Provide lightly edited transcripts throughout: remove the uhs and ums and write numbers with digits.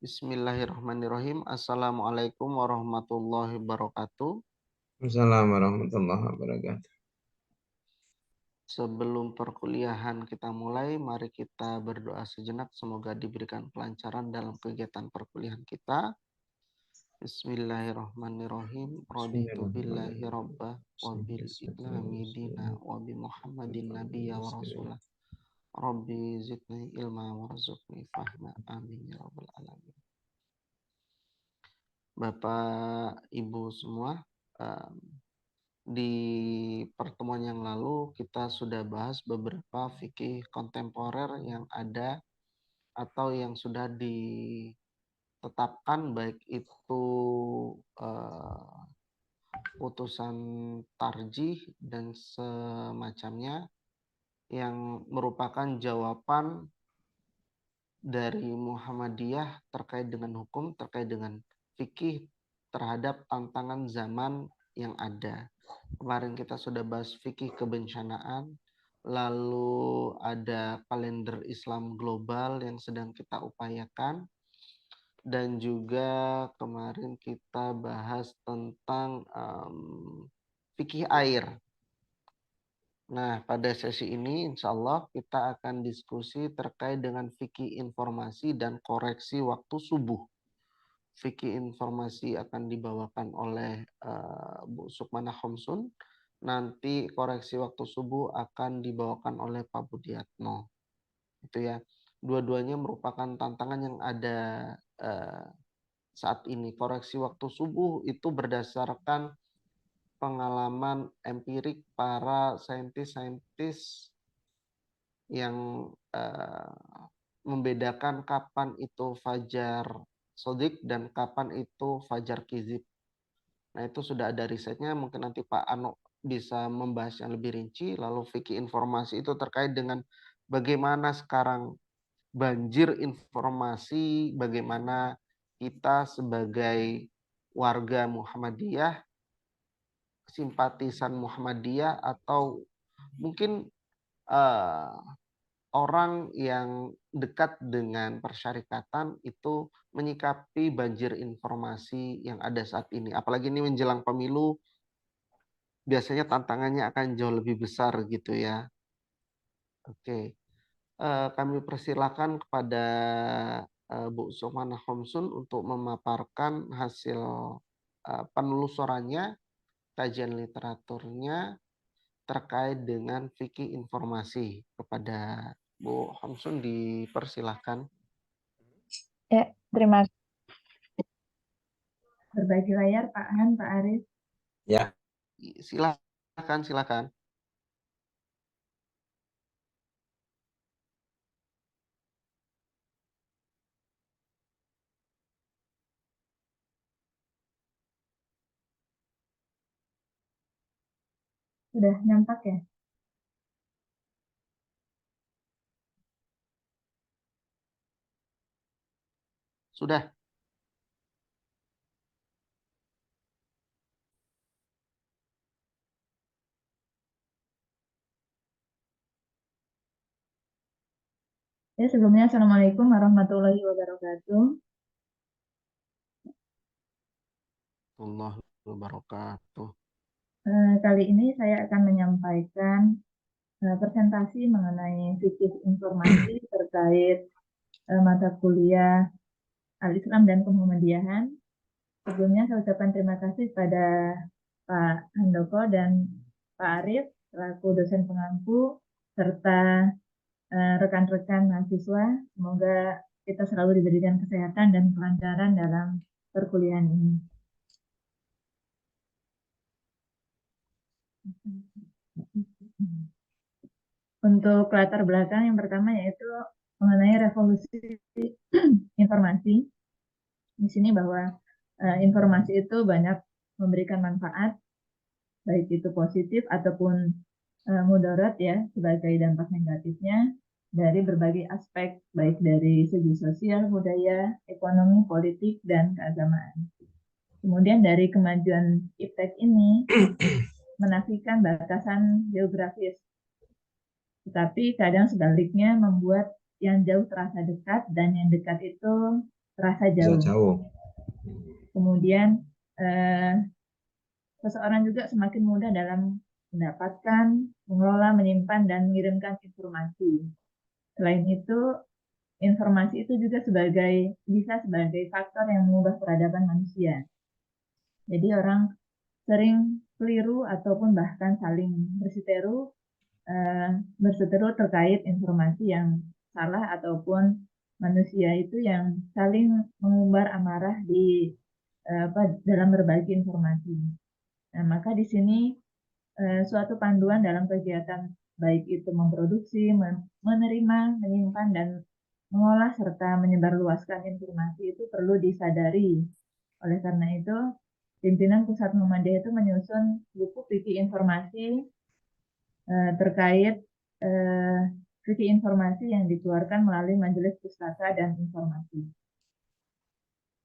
Bismillahirrahmanirrahim. Assalamualaikum warahmatullahi wabarakatuh. Assalamualaikum warahmatullahi wabarakatuh. Sebelum perkuliahan kita mulai, mari kita berdoa sejenak. Semoga diberikan kelancaran dalam kegiatan perkuliahan kita. Bismillahirrahmanirrahim. Raditu billahi rabbah wa bil islami dina wa bi Muhammadin nabiyya wa rasulah. Rabbi zidni ilma warzuqni fahma. Amin ya rabbal alamin. Bapak, Ibu semua, di pertemuan yang lalu kita sudah bahas beberapa fikih kontemporer yang ada atau yang sudah ditetapkan, baik itu putusan tarjih dan semacamnya, yang merupakan jawaban dari Muhammadiyah terkait dengan hukum, terkait dengan fikih terhadap tantangan zaman yang ada. Kemarin kita sudah bahas fikih kebencanaan, lalu ada kalender Islam global yang sedang kita upayakan, dan juga kemarin kita bahas tentang fikih air. Nah, pada sesi ini insya Allah kita akan diskusi terkait dengan fikih informasi dan koreksi waktu subuh. Fikih informasi akan dibawakan oleh Bu Sukmana Homsun. Nanti koreksi waktu subuh akan dibawakan oleh Pak Budiatno. Itu ya. Dua-duanya merupakan tantangan yang ada saat ini. Koreksi waktu subuh itu berdasarkan pengalaman empirik para saintis-saintis yang membedakan kapan itu fajar sodik dan kapan itu fajar kizib. Nah, itu sudah ada risetnya, mungkin nanti Pak Ano bisa membahas yang lebih rinci. Lalu fikih informasi itu terkait dengan bagaimana sekarang banjir informasi, bagaimana kita sebagai warga Muhammadiyah, simpatisan Muhammadiyah, atau mungkin orang yang dekat dengan persyarikatan itu menyikapi banjir informasi yang ada saat ini. Apalagi ini menjelang pemilu, biasanya tantangannya akan jauh lebih besar gitu ya. Oke, kami persilakan kepada Bu Sukmana Homsun untuk memaparkan hasil penelusurannya, kajian literaturnya terkait dengan fikih informasi. Kepada Bu Homsun dipersilahkan. Ya, terima kasih. Berbagi layar Pak Han, Pak Arif. Ya. Silakan. Sudah nampak ya? Sudah. Ya, sebelumnya Assalamualaikum warahmatullahi wabarakatuh. Warahmatullahi wabarakatuh. Kali ini saya akan menyampaikan presentasi mengenai fikih informasi terkait mata kuliah Al-Islam dan Kemuhammadiyahan. Sebelumnya saya ucapkan terima kasih pada Pak Handoko dan Pak Arif selaku dosen pengampu serta rekan-rekan mahasiswa. Semoga kita selalu diberikan kesehatan dan kelancaran dalam perkuliahan ini. Untuk latar belakang yang pertama yaitu mengenai revolusi informasi. Di sini bahwa informasi itu banyak memberikan manfaat, baik itu positif ataupun mudarat ya, sebagai dampak negatifnya dari berbagai aspek, baik dari segi sosial, budaya, ekonomi, politik, dan keagamaan. Kemudian dari kemajuan iptek ini menafikan batasan geografis, tetapi kadang sebaliknya membuat yang jauh terasa dekat dan yang dekat itu terasa Bisa jauh. jauh. Kemudian seseorang juga semakin mudah dalam mendapatkan, mengelola, menyimpan, dan mengirimkan informasi. Selain itu, informasi itu juga bisa sebagai faktor yang mengubah peradaban manusia. Jadi orang sering keliru ataupun bahkan saling berseteru terkait informasi yang salah ataupun manusia itu yang saling mengumbar amarah dalam berbagi informasi. Nah, maka di sini suatu panduan dalam kegiatan baik itu memproduksi, menerima, menyimpan, dan mengolah serta menyebarluaskan informasi itu perlu disadari. Oleh karena itu, pimpinan Pusat Muhammadiyah itu menyusun buku fikih informasi terkait fikih informasi yang dikeluarkan melalui Majelis Pustaka dan Informasi.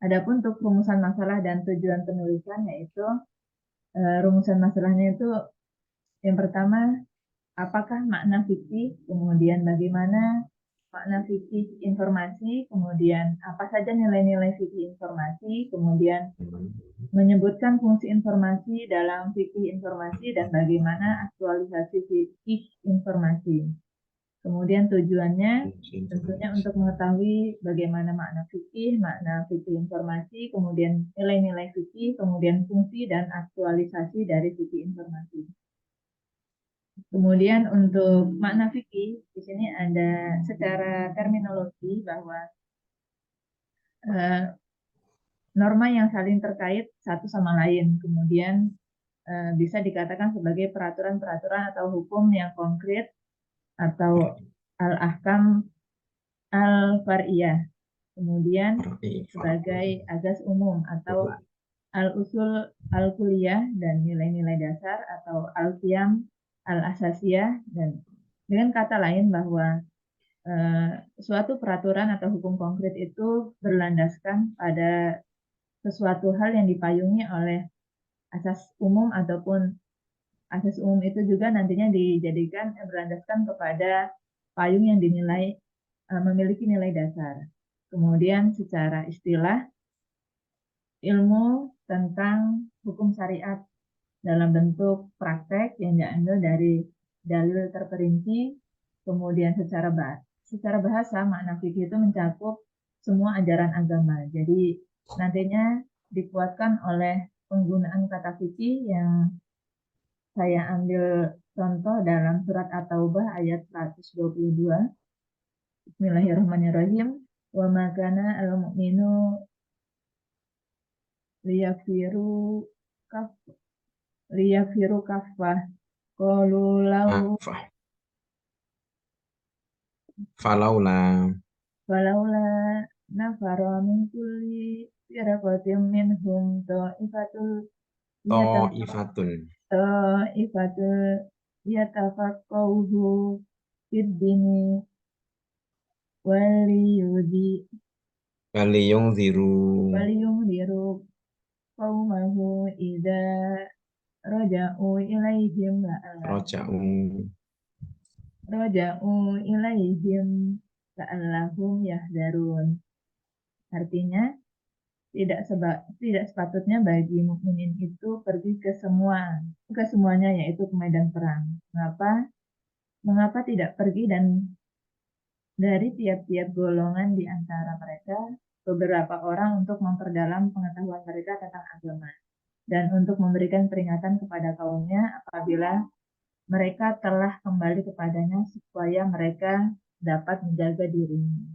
Adapun untuk rumusan masalah dan tujuan penulisan, yaitu rumusan masalahnya itu yang pertama, apakah makna fikih, kemudian bagaimana makna fikih informasi, kemudian apa saja nilai-nilai fikih informasi, kemudian menyebutkan fungsi informasi dalam fikih informasi dan bagaimana aktualisasi fikih informasi. Kemudian tujuannya tentunya untuk mengetahui bagaimana makna fikih informasi, kemudian nilai-nilai fikih, kemudian fungsi dan aktualisasi dari fikih informasi. Kemudian untuk makna fikih, di sini ada secara terminologi bahwa norma yang saling terkait satu sama lain, kemudian bisa dikatakan sebagai peraturan-peraturan atau hukum yang konkret atau al-ahkam al-far'iyah. Kemudian sebagai azas umum atau al-usul al-kuliyah dan nilai-nilai dasar atau al-qiyam al-asasiyah, dan dengan kata lain bahwa suatu peraturan atau hukum konkret itu berlandaskan pada sesuatu hal yang dipayungi oleh asas umum ataupun asas umum itu juga nantinya dijadikan berlandaskan kepada payung yang dinilai memiliki nilai dasar. Kemudian secara istilah, ilmu tentang hukum syariat dalam bentuk praktek yang diambil dari dalil terperinci. Kemudian secara bahasa, makna fikih itu mencakup semua ajaran agama. Jadi nantinya dikuatkan oleh penggunaan kata fikih yang saya ambil contoh dalam surat At-Taubah ayat 122. Bismillahirrahmanirrahim. Wa ma kana al-mu'minu liyafiru kaffah. Qalu lau Falaula falaula nafara min kulli firqatin minhum ta'ifatun yatafaqahu fid dini waliyunziru qaumahu idza raja'u ilaihim la'allahum yahdarun. Artinya, tidak sepatutnya bagi mukminin itu pergi ke semuanya, yaitu ke medan perang. Mengapa tidak pergi dan dari tiap-tiap golongan di antara mereka beberapa orang untuk memperdalam pengetahuan mereka tentang agama dan untuk memberikan peringatan kepada kaumnya apabila mereka telah kembali kepadanya supaya mereka dapat menjaga dirinya.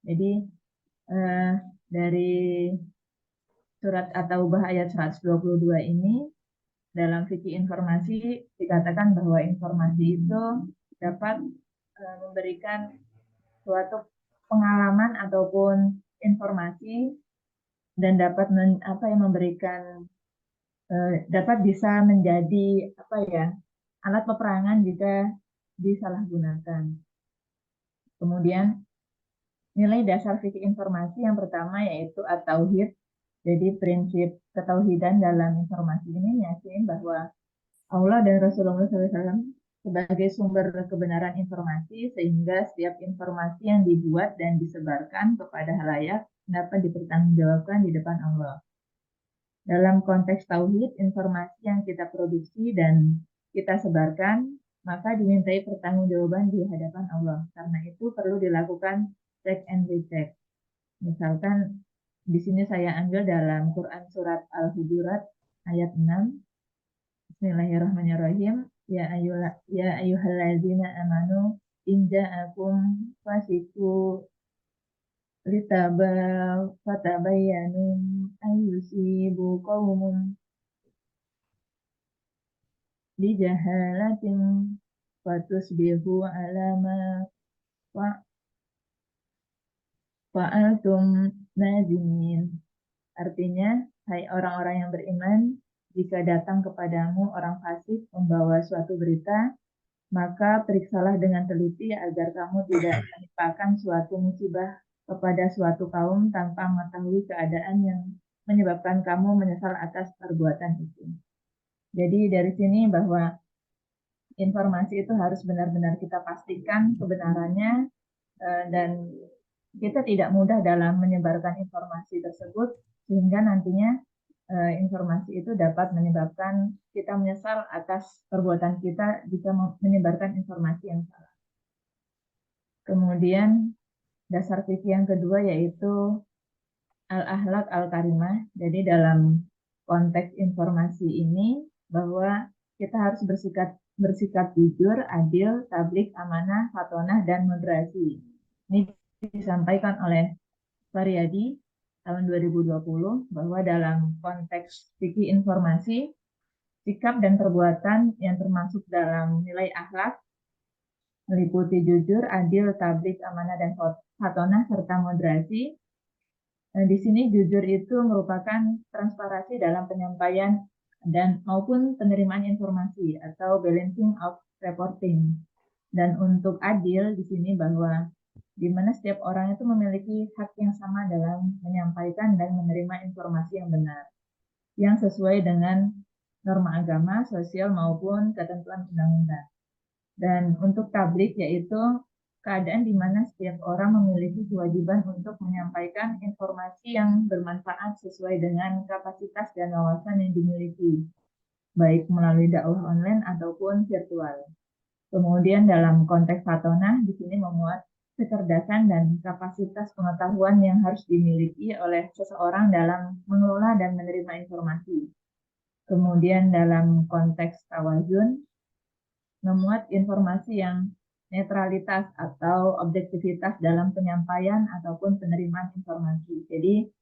Jadi dari surat At-Taubah ayat 122 ini dalam fikih informasi dikatakan bahwa informasi itu dapat memberikan suatu pengalaman ataupun informasi dan dapat dapat bisa menjadi alat peperangan jika disalahgunakan. Kemudian nilai dasar fikih informasi yang pertama yaitu at-tauhid. Jadi prinsip ketauhidan dalam informasi ini meyakini bahwa Allah dan Rasulullah SAW sebagai sumber kebenaran informasi, sehingga setiap informasi yang dibuat dan disebarkan kepada halayak dapat dipertanggungjawabkan di depan Allah. Dalam konteks tauhid, informasi yang kita produksi dan kita sebarkan, maka dimintai pertanggungjawaban di hadapan Allah. Karena itu perlu dilakukan check and recheck. Misalkan di sini saya ambil dalam Quran surat Al-Hujurat ayat 6. Bismillahirrahmanirrahim. Ya ayyuhalladzina amanu in ja'akum fasiqun fatabayyanu ayyusibu qaumun bijahalatin fatusbihu alama fa'altum nazimin. Artinya, hai orang-orang yang beriman, jika datang kepadamu orang fasik membawa suatu berita, maka periksalah dengan teliti agar kamu tidak menimpakan suatu musibah kepada suatu kaum tanpa mengetahui keadaan yang menyebabkan kamu menyesal atas perbuatan itu. Jadi dari sini bahwa informasi itu harus benar-benar kita pastikan kebenarannya, dan kita tidak mudah dalam menyebarkan informasi tersebut, sehingga nantinya informasi itu dapat menyebabkan kita menyesal atas perbuatan kita jika menyebarkan informasi yang salah. Kemudian dasar fikih yang kedua yaitu al-akhlak al-karimah. Jadi dalam konteks informasi ini bahwa kita harus bersikap jujur, adil, tabligh, amanah, fatonah, dan moderasi. Ini disampaikan oleh Faryadi tahun 2020 bahwa dalam konteks fikih informasi, sikap dan perbuatan yang termasuk dalam nilai akhlak meliputi jujur, adil, tabligh, amanah, dan fatonah serta moderasi. Di sini jujur itu merupakan transparansi dalam penyampaian dan maupun penerimaan informasi atau balancing of reporting. Dan untuk adil di sini bahwa di mana setiap orang itu memiliki hak yang sama dalam menyampaikan dan menerima informasi yang benar, yang sesuai dengan norma agama, sosial, maupun ketentuan undang-undang. Dan untuk tabligh yaitu keadaan di mana setiap orang memiliki kewajiban untuk menyampaikan informasi yang bermanfaat sesuai dengan kapasitas dan wawasan yang dimiliki, baik melalui dakwah online ataupun virtual. Kemudian dalam konteks fatonah di sini memuat kecerdasan dan kapasitas pengetahuan yang harus dimiliki oleh seseorang dalam mengelola dan menerima informasi. Kemudian dalam konteks tawazun memuat informasi yang netralitas atau objektivitas dalam penyampaian ataupun penerimaan informasi. Jadi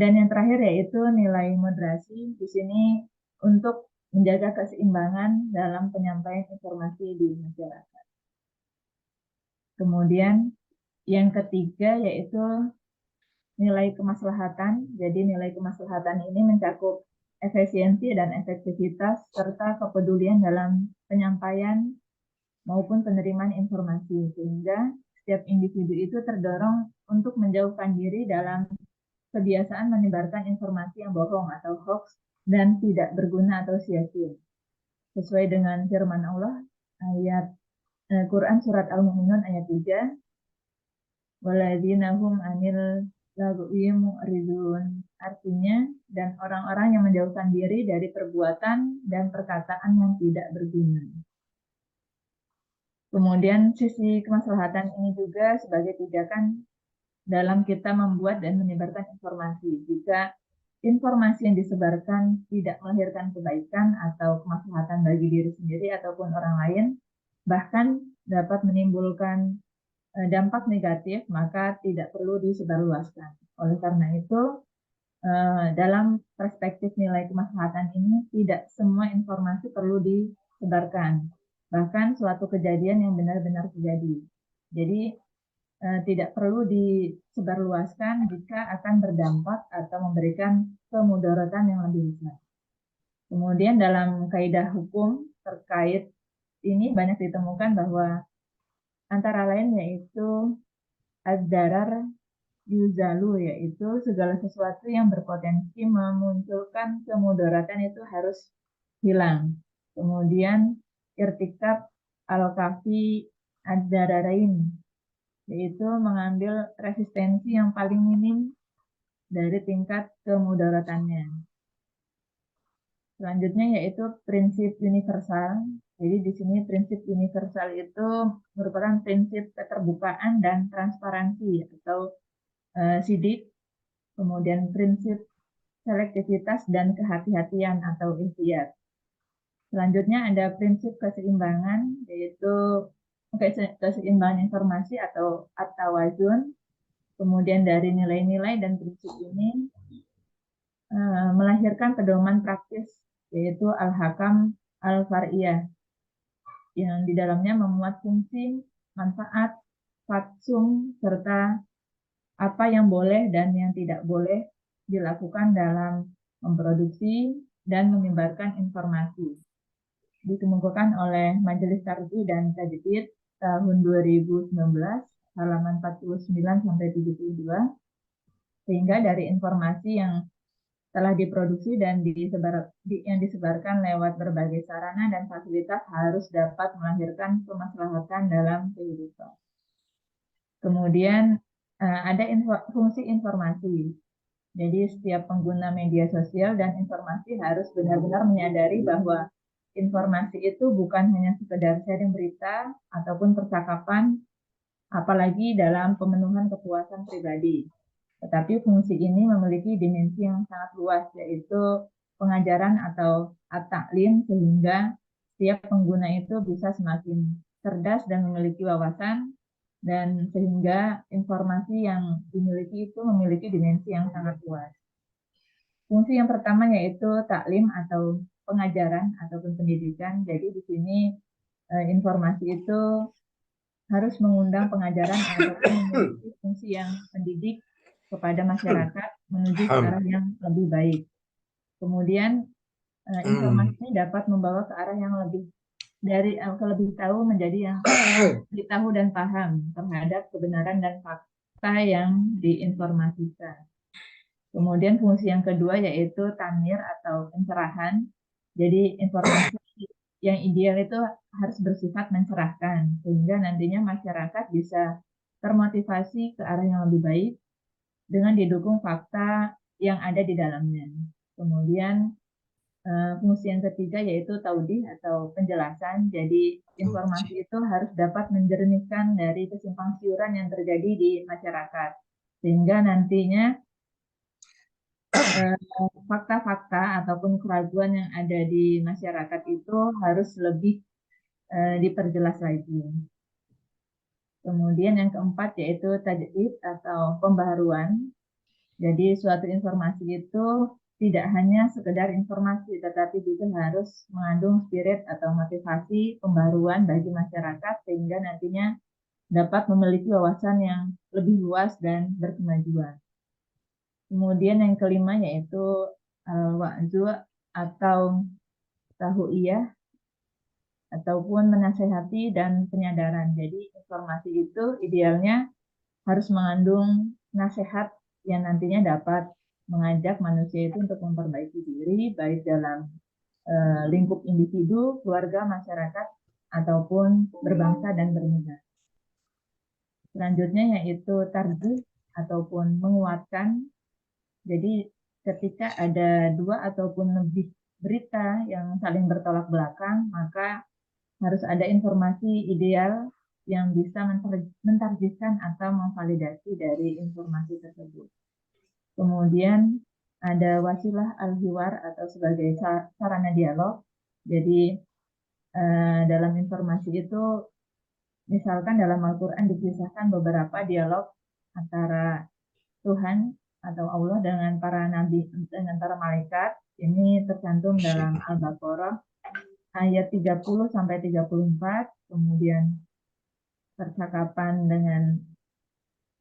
dan yang terakhir yaitu nilai moderasi di sini untuk menjaga keseimbangan dalam penyampaian informasi di masyarakat. Kemudian yang ketiga yaitu nilai kemaslahatan. Jadi nilai kemaslahatan ini mencakup efisiensi dan efektivitas serta kepedulian dalam penyampaian maupun penerimaan informasi, sehingga setiap individu itu terdorong untuk menjauhkan diri dalam kebiasaan menyebarkan informasi yang bohong atau hoax dan tidak berguna atau sia-sia. Sesuai dengan firman Allah ayat Quran surat Al-Mu'minun ayat 3, waladzina hum anil lagwi mu'ridun. Artinya, dan orang-orang yang menjauhkan diri dari perbuatan dan perkataan yang tidak berguna. Kemudian sisi kemaslahatan ini juga sebagai pijakan dalam kita membuat dan menyebarkan informasi. Jika informasi yang disebarkan tidak melahirkan kebaikan atau kemaslahatan bagi diri sendiri ataupun orang lain, bahkan dapat menimbulkan dampak negatif, maka tidak perlu disebarluaskan. Oleh karena itu, dalam perspektif nilai kemaslahatan ini, tidak semua informasi perlu disebarkan. Bahkan suatu kejadian yang benar-benar terjadi. Jadi, tidak perlu disebarluaskan jika akan berdampak atau memberikan kemudaratan yang lebih besar. Kemudian dalam kaidah hukum terkait ini banyak ditemukan bahwa antara lain yaitu ad-darar yuzalu, yaitu segala sesuatu yang berpotensi memunculkan kemudaratan itu harus hilang. Kemudian irtikab Al-Kafi Ad-Dararain, yaitu mengambil resistensi yang paling minim dari tingkat kemudaratannya. Selanjutnya yaitu prinsip universal. Jadi di sini prinsip universal itu merupakan prinsip keterbukaan dan transparansi atau sidik. Kemudian prinsip selektivitas dan kehati-hatian atau ihtiyat. Selanjutnya ada prinsip keseimbangan, yaitu keseimbangan informasi atau at-tawazun. Kemudian dari nilai-nilai dan prinsip ini melahirkan pedoman praktis, yaitu al-hakam al-far'iyah, yang di dalamnya memuat fungsi, manfaat, fatsum, serta apa yang boleh dan yang tidak boleh dilakukan dalam memproduksi dan menyebarkan informasi. Dikemukakan oleh Majelis Tarjih dan Tajdid tahun 2019, halaman 49-72, sehingga dari informasi yang telah diproduksi dan yang disebarkan lewat berbagai sarana dan fasilitas harus dapat melahirkan kemaslahatan dalam kehidupan. Kemudian ada fungsi informasi. Jadi setiap pengguna media sosial dan informasi harus benar-benar menyadari bahwa informasi itu bukan hanya sekedar sharing berita ataupun percakapan, apalagi dalam pemenuhan kepuasan pribadi. Tetapi fungsi ini memiliki dimensi yang sangat luas, yaitu pengajaran atau at-ta'lim, sehingga setiap pengguna itu bisa semakin cerdas dan memiliki wawasan, dan sehingga informasi yang dimiliki itu memiliki dimensi yang sangat luas. Fungsi yang pertama yaitu taklim atau pengajaran ataupun pendidikan. Jadi di sini informasi itu harus mengundang pengajaran ataupun memiliki fungsi yang mendidik kepada masyarakat menuju ke arah yang lebih baik. Kemudian informasi ini dapat membawa ke arah yang lebih lebih tahu menjadi yang lebih tahu dan paham terhadap kebenaran dan fakta yang diinformasikan. Kemudian fungsi yang kedua yaitu tanwir atau pencerahan. Jadi informasi yang ideal itu harus bersifat mencerahkan, sehingga nantinya masyarakat bisa termotivasi ke arah yang lebih baik dengan didukung fakta yang ada di dalamnya. Kemudian fungsi yang ketiga yaitu taudih atau penjelasan. Jadi informasi itu harus dapat menjernihkan dari kesimpang siuran yang terjadi di masyarakat, sehingga nantinya fakta-fakta ataupun keraguan yang ada di masyarakat itu harus lebih diperjelas lagi. Kemudian yang keempat yaitu tajdid atau pembaharuan. Jadi suatu informasi itu tidak hanya sekedar informasi, tetapi juga harus mengandung spirit atau motivasi pembaharuan bagi masyarakat, sehingga nantinya dapat memiliki wawasan yang lebih luas dan berkemajuan. Kemudian yang kelima yaitu al-wa'zu atau tahuiyah, ataupun menasehati dan penyadaran. Jadi informasi itu idealnya harus mengandung nasihat yang nantinya dapat mengajak manusia itu untuk memperbaiki diri, baik dalam lingkup individu, keluarga, masyarakat, ataupun berbangsa dan bernegara. Selanjutnya yaitu tarjih ataupun menguatkan. Jadi ketika ada dua ataupun lebih berita yang saling bertolak belakang, maka harus ada informasi ideal yang bisa mentarjihkan atau memvalidasi dari informasi tersebut. Kemudian ada wasilah al-hiwar atau sebagai sarana dialog. Jadi dalam informasi itu, misalkan dalam Al-Quran dikisahkan beberapa dialog antara Tuhan atau Allah dengan para nabi, dengan para malaikat. Ini tercantum dalam Al-Baqarah ayat 30-34, kemudian percakapan dengan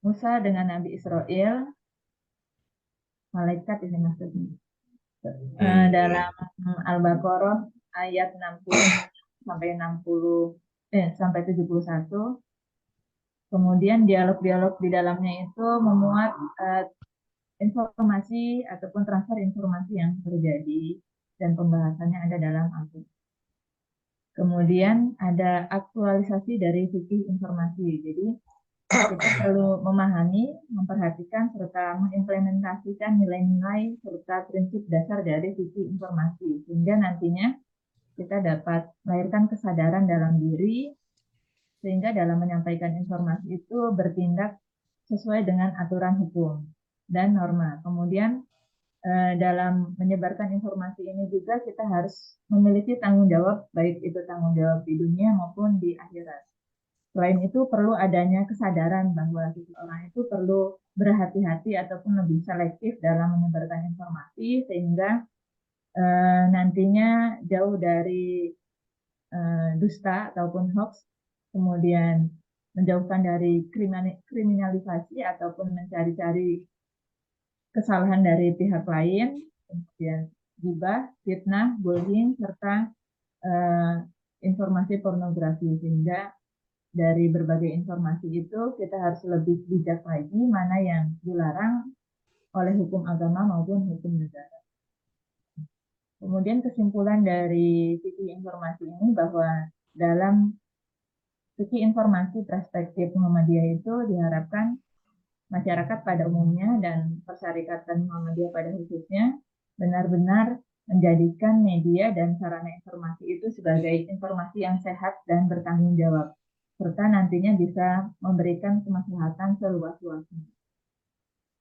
Musa dengan Nabi Israel, malaikat ini maksudnya. Dalam Al-Baqarah ayat 60-71. Kemudian dialog-dialog di dalamnya itu memuat informasi ataupun transfer informasi yang terjadi dan pembahasannya ada dalam Al-Quran. Kemudian ada aktualisasi dari fikih informasi. Jadi kita perlu memahami, memperhatikan, serta mengimplementasikan nilai-nilai serta prinsip dasar dari fikih informasi. Sehingga nantinya kita dapat melahirkan kesadaran dalam diri, sehingga dalam menyampaikan informasi itu bertindak sesuai dengan aturan hukum dan norma. Kemudian dalam menyebarkan informasi ini juga kita harus memiliki tanggung jawab, baik itu tanggung jawab di dunia maupun di akhirat. Selain itu perlu adanya kesadaran bahwa seseorang itu perlu berhati-hati ataupun lebih selektif dalam menyebarkan informasi sehingga nantinya jauh dari dusta ataupun hoax, kemudian menjauhkan dari kriminalisasi ataupun mencari-cari kesalahan dari pihak lain, kemudian gibah, fitnah, bullying, serta informasi pornografi. Sehingga dari berbagai informasi itu kita harus lebih bijak lagi mana yang dilarang oleh hukum agama maupun hukum negara. Kemudian kesimpulan dari fikih informasi ini bahwa dalam fikih informasi perspektif Muhammadiyah itu diharapkan masyarakat pada umumnya dan Persyarikatan Muhammadiyah pada khususnya benar-benar menjadikan media dan sarana informasi itu sebagai informasi yang sehat dan bertanggung jawab, serta nantinya bisa memberikan kemaslahatan seluas-luasnya.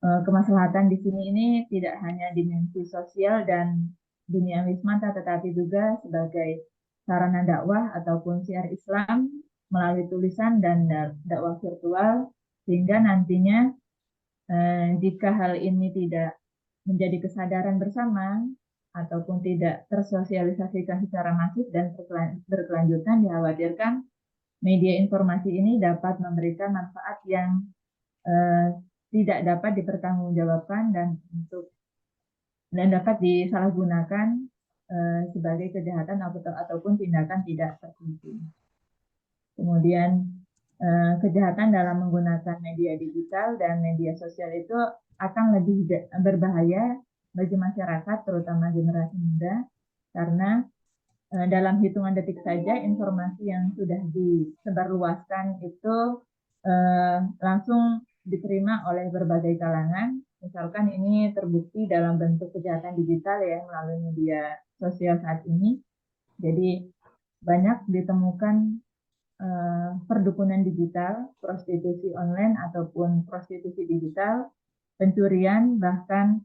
Kemaslahatan di sini ini tidak hanya dimensi sosial dan duniawi semata, tetapi juga sebagai sarana dakwah ataupun syiar Islam melalui tulisan dan dakwah virtual, sehingga nantinya jika hal ini tidak menjadi kesadaran bersama ataupun tidak tersosialisasikan secara masif dan berkelanjutan, dikhawatirkan media informasi ini dapat memberikan manfaat yang tidak dapat dipertanggungjawabkan dan dapat disalahgunakan sebagai kejahatan ataupun tindakan tidak tertentu. Kemudian kejahatan dalam menggunakan media digital dan media sosial itu akan lebih berbahaya bagi masyarakat, terutama generasi muda, karena dalam hitungan detik saja informasi yang sudah disebarluaskan itu langsung diterima oleh berbagai kalangan. Misalkan ini terbukti dalam bentuk kejahatan digital ya melalui media sosial saat ini. Jadi banyak ditemukan perdukunan digital, prostitusi online ataupun prostitusi digital, pencurian, bahkan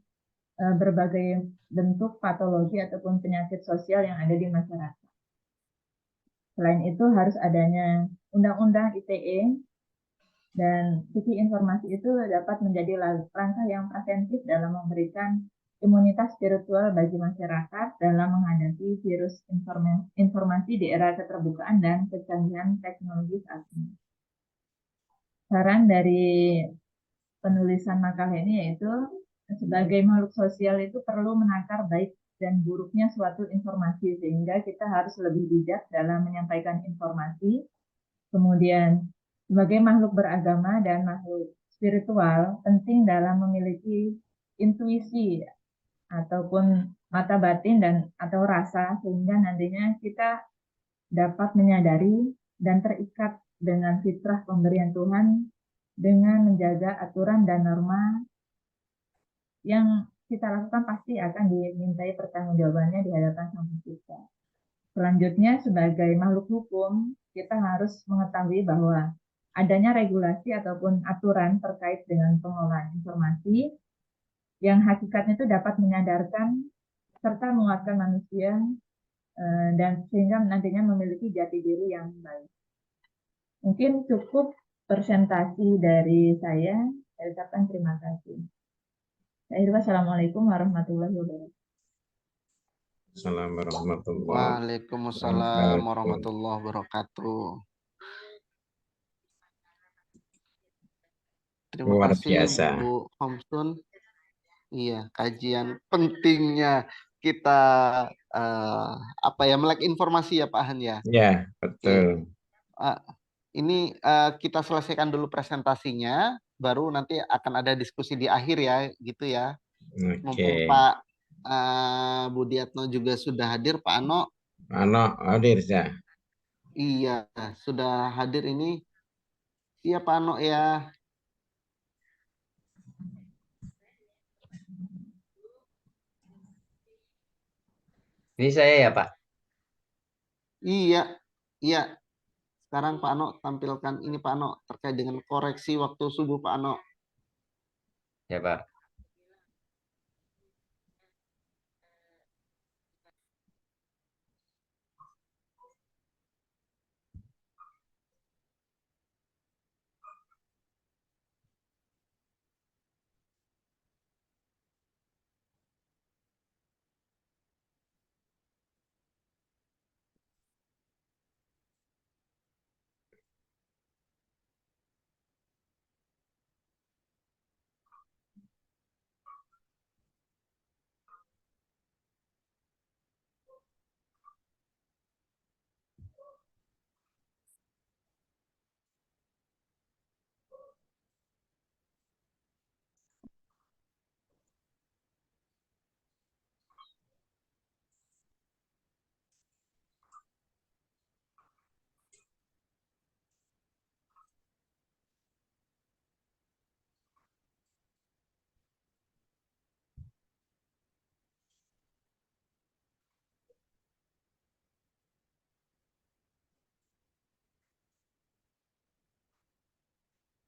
berbagai bentuk patologi ataupun penyakit sosial yang ada di masyarakat. Selain itu harus adanya undang-undang ITE dan fikih informasi itu dapat menjadi langkah yang preventif dalam memberikan imunitas spiritual bagi masyarakat dalam menghadapi virus informasi di era keterbukaan dan kecanggihan teknologi saat ini. Saran dari penulisan makalah ini yaitu sebagai makhluk sosial itu perlu menakar baik dan buruknya suatu informasi, sehingga kita harus lebih bijak dalam menyampaikan informasi. Kemudian sebagai makhluk beragama dan makhluk spiritual, penting dalam memiliki intuisi ataupun mata batin dan atau rasa, sehingga nantinya kita dapat menyadari dan terikat dengan fitrah pemberian Tuhan dengan menjaga aturan dan norma yang kita lakukan pasti akan dimintai pertanggungjawabannya di hadapan Sang Pencipta. Selanjutnya, sebagai makhluk hukum, kita harus mengetahui bahwa adanya regulasi ataupun aturan terkait dengan pengelolaan informasi yang hakikatnya itu dapat menyadarkan serta menguatkan manusia dan sehingga nantinya memiliki jati diri yang baik. Mungkin cukup presentasi dari saya. Saya ucapkan terima kasih. Assalamualaikum warahmatullahi wabarakatuh. Assalamualaikum Waalaikumsalam warahmatullahi wabarakatuh. Terima Luar kasih biasa. Bu Homsun. Iya, kajian pentingnya kita melek informasi ya Pak Han ya. Ya, betul. Ini kita selesaikan dulu presentasinya, baru nanti akan ada diskusi di akhir ya, gitu ya. Mumpung Pak Budiatno juga sudah hadir, Pak Ano. Ano hadir ya. Iya, sudah hadir ini. Iya Pak Ano ya. Ini saya ya, Pak? Iya, iya. Sekarang Pak Ano tampilkan ini Pak Ano terkait dengan koreksi waktu subuh Pak Ano. Ya, Pak.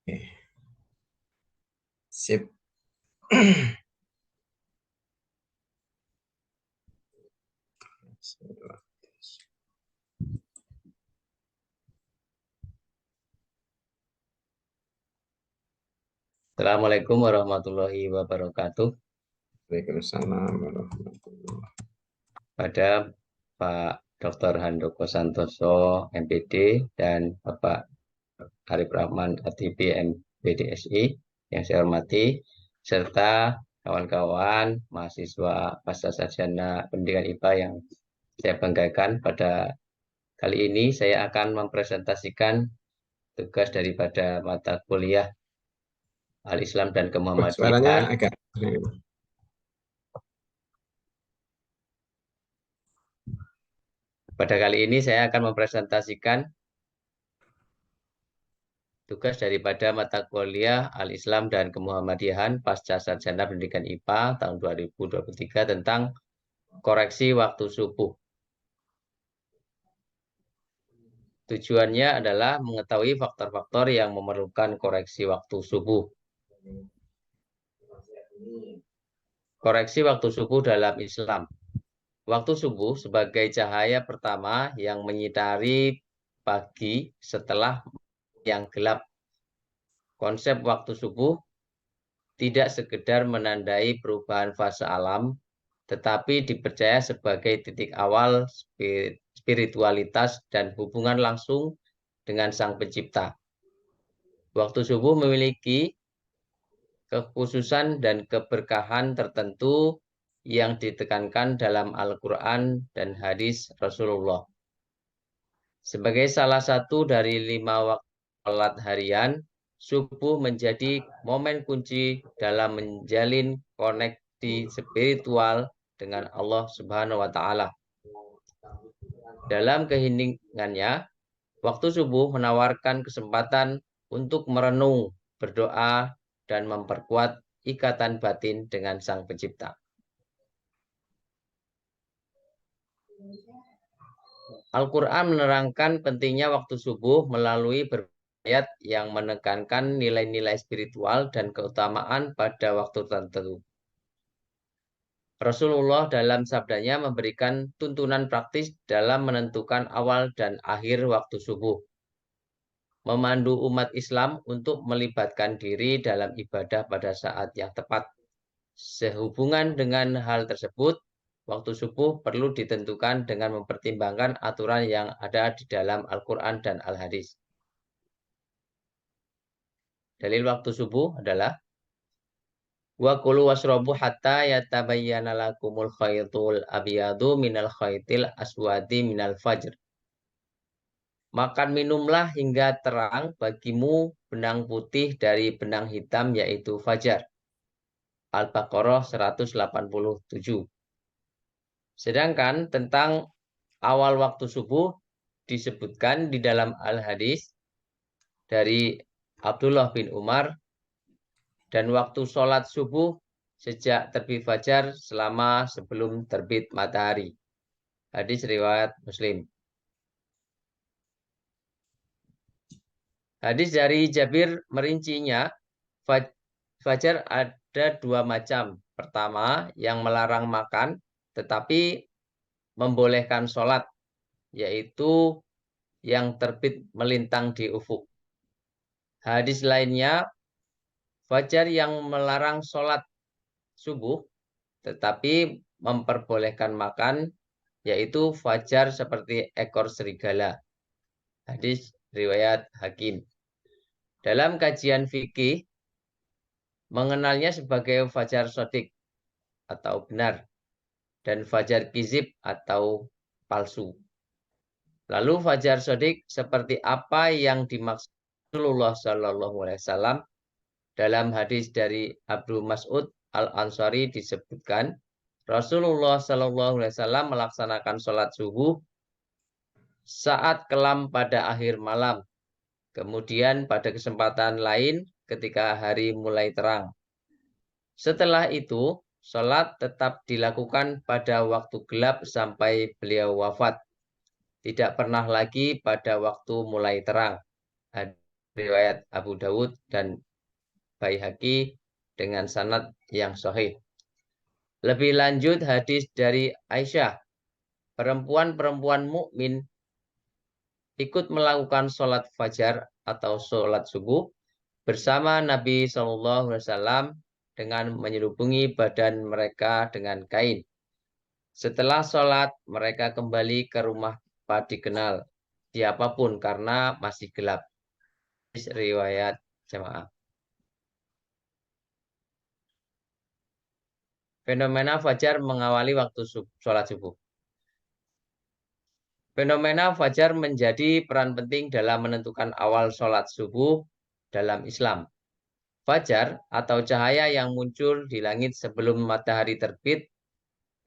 Oke. Sip. Assalamualaikum warahmatullahi wabarakatuh. Waalaikumsalam warahmatullahi. Pada Pak Dr. Handoko Santoso, MPD, dan Bapak Arif Rahman, ATP, MPDSI, yang saya hormati, serta kawan-kawan mahasiswa pasca sarjana pendidikan IPA yang saya banggakan. Pada kali ini saya akan mempresentasikan tugas daripada mata kuliah Al-Islam dan Wah, suaranya Kemuhammadiyahan. agak Pada kali ini saya akan mempresentasikan tugas daripada mata kuliah Al-Islam dan Kemuhammadiyahan pasca sarjana pendidikan IPA tahun 2023 tentang koreksi waktu subuh. Tujuannya adalah mengetahui faktor-faktor yang memerlukan koreksi waktu subuh. Koreksi waktu subuh dalam Islam. Waktu subuh sebagai cahaya pertama yang menyinari pagi setelah yang gelap. Konsep waktu subuh tidak sekedar menandai perubahan fase alam, tetapi dipercaya sebagai titik awal spiritualitas dan hubungan langsung dengan Sang Pencipta. Waktu subuh memiliki kekhususan dan keberkahan tertentu yang ditekankan dalam Al-Quran dan hadis Rasulullah. Sebagai salah satu dari 5 waktu salat harian, subuh menjadi momen kunci dalam menjalin koneksi spiritual dengan Allah Subhanahu wa Ta'ala. Dalam keheningannya, waktu subuh menawarkan kesempatan untuk merenung, berdoa, dan memperkuat ikatan batin dengan Sang Pencipta. Al-Quran menerangkan pentingnya waktu subuh melalui ayat yang menekankan nilai-nilai spiritual dan keutamaan pada waktu tertentu. Rasulullah dalam sabdanya memberikan tuntunan praktis dalam menentukan awal dan akhir waktu subuh, memandu umat Islam untuk melibatkan diri dalam ibadah pada saat yang tepat. Sehubungan dengan hal tersebut, waktu subuh perlu ditentukan dengan mempertimbangkan aturan yang ada di dalam Al-Quran dan Al-Hadis. Dalil waktu subuh adalah wa kulu wasrobu hatta yatabayyana lakumul khaytul abyadu minal khaytil aswadi minal fajr. Makan minumlah hingga terang bagimu benang putih dari benang hitam yaitu fajar. Al-Baqarah 187. Sedangkan tentang awal waktu subuh disebutkan di dalam Al-Hadis dari Abdullah bin Umar, dan waktu sholat subuh sejak terbit fajar selama sebelum terbit matahari. Hadis riwayat Muslim. Hadis dari Jabir merincinya, fajar ada dua macam. Pertama, yang melarang makan, tetapi membolehkan sholat, yaitu yang terbit melintang di ufuk. Hadis lainnya, fajar yang melarang sholat subuh, tetapi memperbolehkan makan, yaitu fajar seperti ekor serigala. Hadis riwayat Hakim. Dalam kajian fikih, mengenalnya sebagai fajar sodik atau benar, dan fajar kizib atau palsu. Lalu fajar sodik seperti apa yang dimaksud Rasulullah SAW? Dalam hadis dari Abu Mas'ud Al-Ansari disebutkan, Rasulullah SAW melaksanakan sholat subuh saat kelam pada akhir malam. Kemudian pada kesempatan lain ketika hari mulai terang. Setelah itu, sholat tetap dilakukan pada waktu gelap sampai beliau wafat. Tidak pernah lagi pada waktu mulai terang. Riwayat Abu Dawud dan Baihaqi dengan sanad yang sahih. Lebih lanjut hadis dari Aisyah, perempuan-perempuan mukmin ikut melakukan sholat fajar atau sholat subuh bersama Nabi SAW dengan menyelubungi badan mereka dengan kain. Setelah sholat, mereka kembali ke rumah tanpa dikenal siapapun karena masih gelap. Riwayat jamaah. Fenomena fajar mengawali waktu sholat subuh. Fenomena fajar menjadi peran penting dalam menentukan awal sholat subuh dalam Islam. Fajar atau cahaya yang muncul di langit sebelum matahari terbit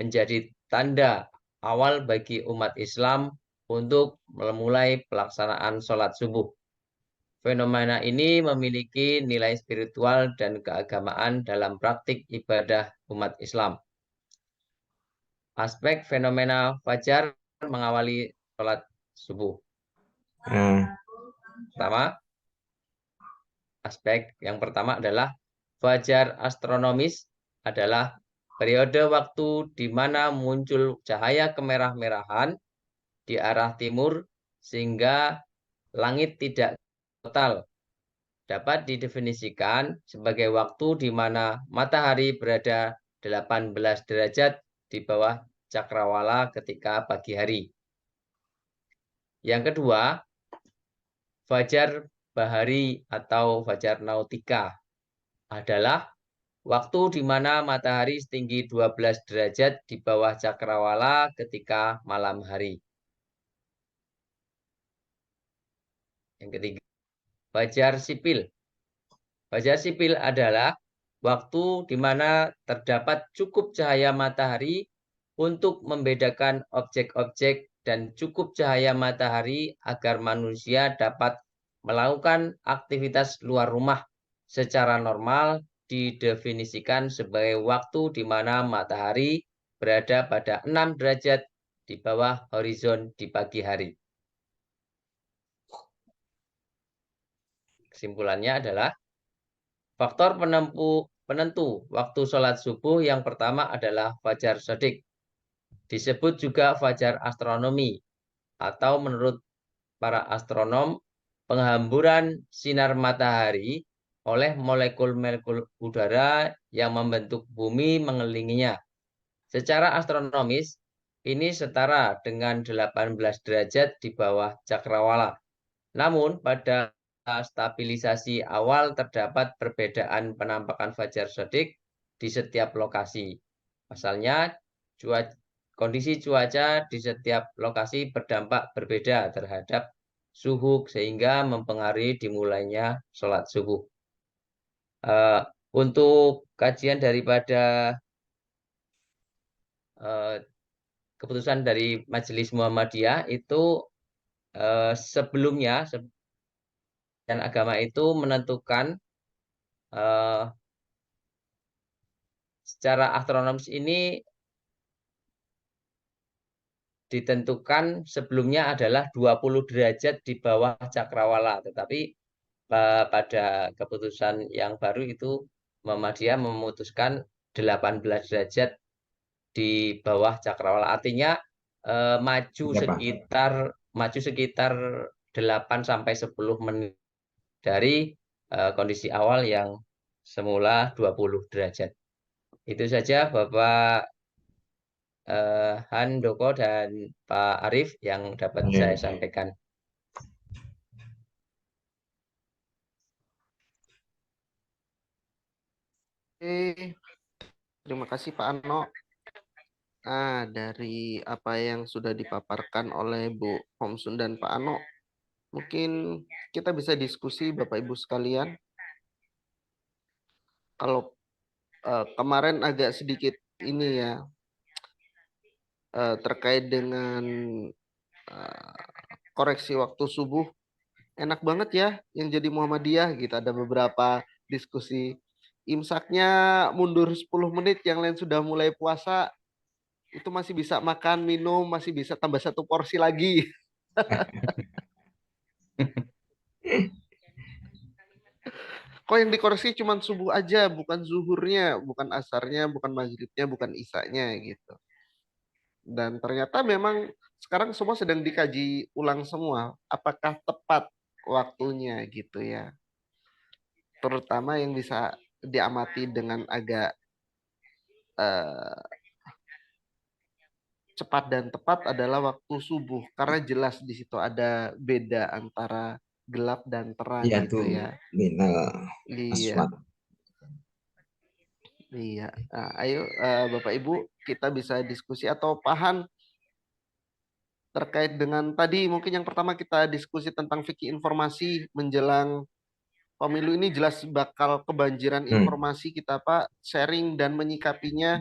menjadi tanda awal bagi umat Islam untuk memulai pelaksanaan sholat subuh. Fenomena ini memiliki nilai spiritual dan keagamaan dalam praktik ibadah umat Islam. Aspek fenomena fajar mengawali sholat subuh. Aspek yang pertama adalah fajar astronomis adalah periode waktu di mana muncul cahaya kemerah-merahan di arah timur sehingga langit tidak total. Dapat didefinisikan sebagai waktu di mana matahari berada 18 derajat di bawah cakrawala ketika pagi hari. Yang kedua, fajar bahari atau fajar nautika adalah waktu di mana matahari setinggi 12 derajat di bawah cakrawala ketika malam hari. Yang ketiga, fajar sipil. Fajar sipil adalah waktu di mana terdapat cukup cahaya matahari untuk membedakan objek-objek dan cukup cahaya matahari agar manusia dapat melakukan aktivitas luar rumah secara normal, didefinisikan sebagai waktu di mana matahari berada pada 6 derajat di bawah horizon di pagi hari. Kesimpulannya adalah faktor penentu waktu sholat subuh yang pertama adalah fajar sodik. Disebut juga fajar astronomi, atau menurut para astronom, penghamburan sinar matahari oleh molekul-molekul udara yang membentuk bumi mengelilinginya. Secara astronomis, ini setara dengan 18 derajat di bawah cakrawala. Namun, pada stabilisasi awal terdapat perbedaan penampakan fajar sodik di setiap lokasi. Pasalnya, kondisi cuaca di setiap lokasi berdampak berbeda terhadap suhu sehingga mempengaruhi dimulainya sholat subuh. Untuk kajian daripada keputusan dari Majelis Muhammadiyah itu sebelumnya dan agama itu menentukan secara astronomis ini ditentukan sebelumnya adalah 20 derajat di bawah cakrawala, tetapi pada keputusan yang baru itu Muhammadiyah memutuskan 18 derajat di bawah cakrawala. Artinya maju sekitar 8 sampai 10 menit dari kondisi awal yang semula 20 derajat. Itu saja Bapak Handoko dan Pak Arief yang dapat saya sampaikan. Oke, terima kasih Pak Ano. Dari apa yang sudah dipaparkan oleh Bu Homsun dan Pak Ano, mungkin kita bisa diskusi Bapak Ibu sekalian. Kalau kemarin agak sedikit ini ya, terkait dengan koreksi waktu subuh, enak banget ya yang jadi Muhammadiyah gitu. Ada beberapa diskusi. Imsaknya mundur 10 menit, yang lain sudah mulai puasa, itu masih bisa makan, minum, masih bisa tambah 1 porsi lagi. Kok yang dikoreksi cuma subuh aja, bukan zuhurnya, bukan asarnya, bukan maghribnya, bukan isanya gitu. Dan ternyata memang sekarang semua sedang dikaji ulang semua, apakah tepat waktunya gitu ya. Terutama yang bisa diamati dengan agak cepat dan tepat adalah waktu subuh, karena jelas di situ ada beda antara gelap dan terang gitu ya. Iya. Iya. Nah, ayo Bapak Ibu, kita bisa diskusi atau paham terkait dengan tadi. Mungkin yang pertama kita diskusi tentang fikih informasi menjelang pemilu ini, jelas bakal kebanjiran informasi. Kita Pak sharing dan menyikapinya.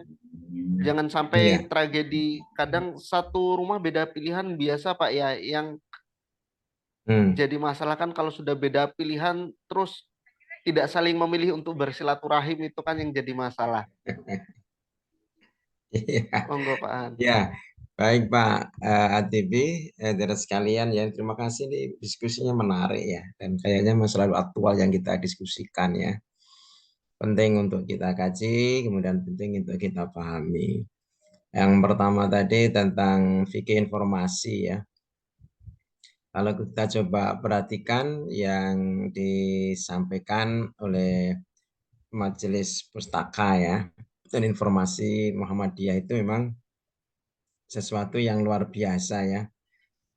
Jangan sampai tragedi, kadang satu rumah beda pilihan biasa Pak ya, yang jadi masalah kan kalau sudah beda pilihan terus tidak saling memilih untuk bersilaturahim, itu kan yang jadi masalah. Monggo Pak Han. Ya, baik Pak ATB, terus sekalian ya, terima kasih nih, diskusinya menarik ya, dan kayaknya selalu aktual yang kita diskusikan ya. Penting untuk kita kaji, kemudian penting untuk kita pahami. Yang pertama tadi tentang fikih informasi ya. Kalau kita coba perhatikan yang disampaikan oleh Majelis Pustaka ya, dan informasi Muhammadiyah itu memang sesuatu yang luar biasa ya.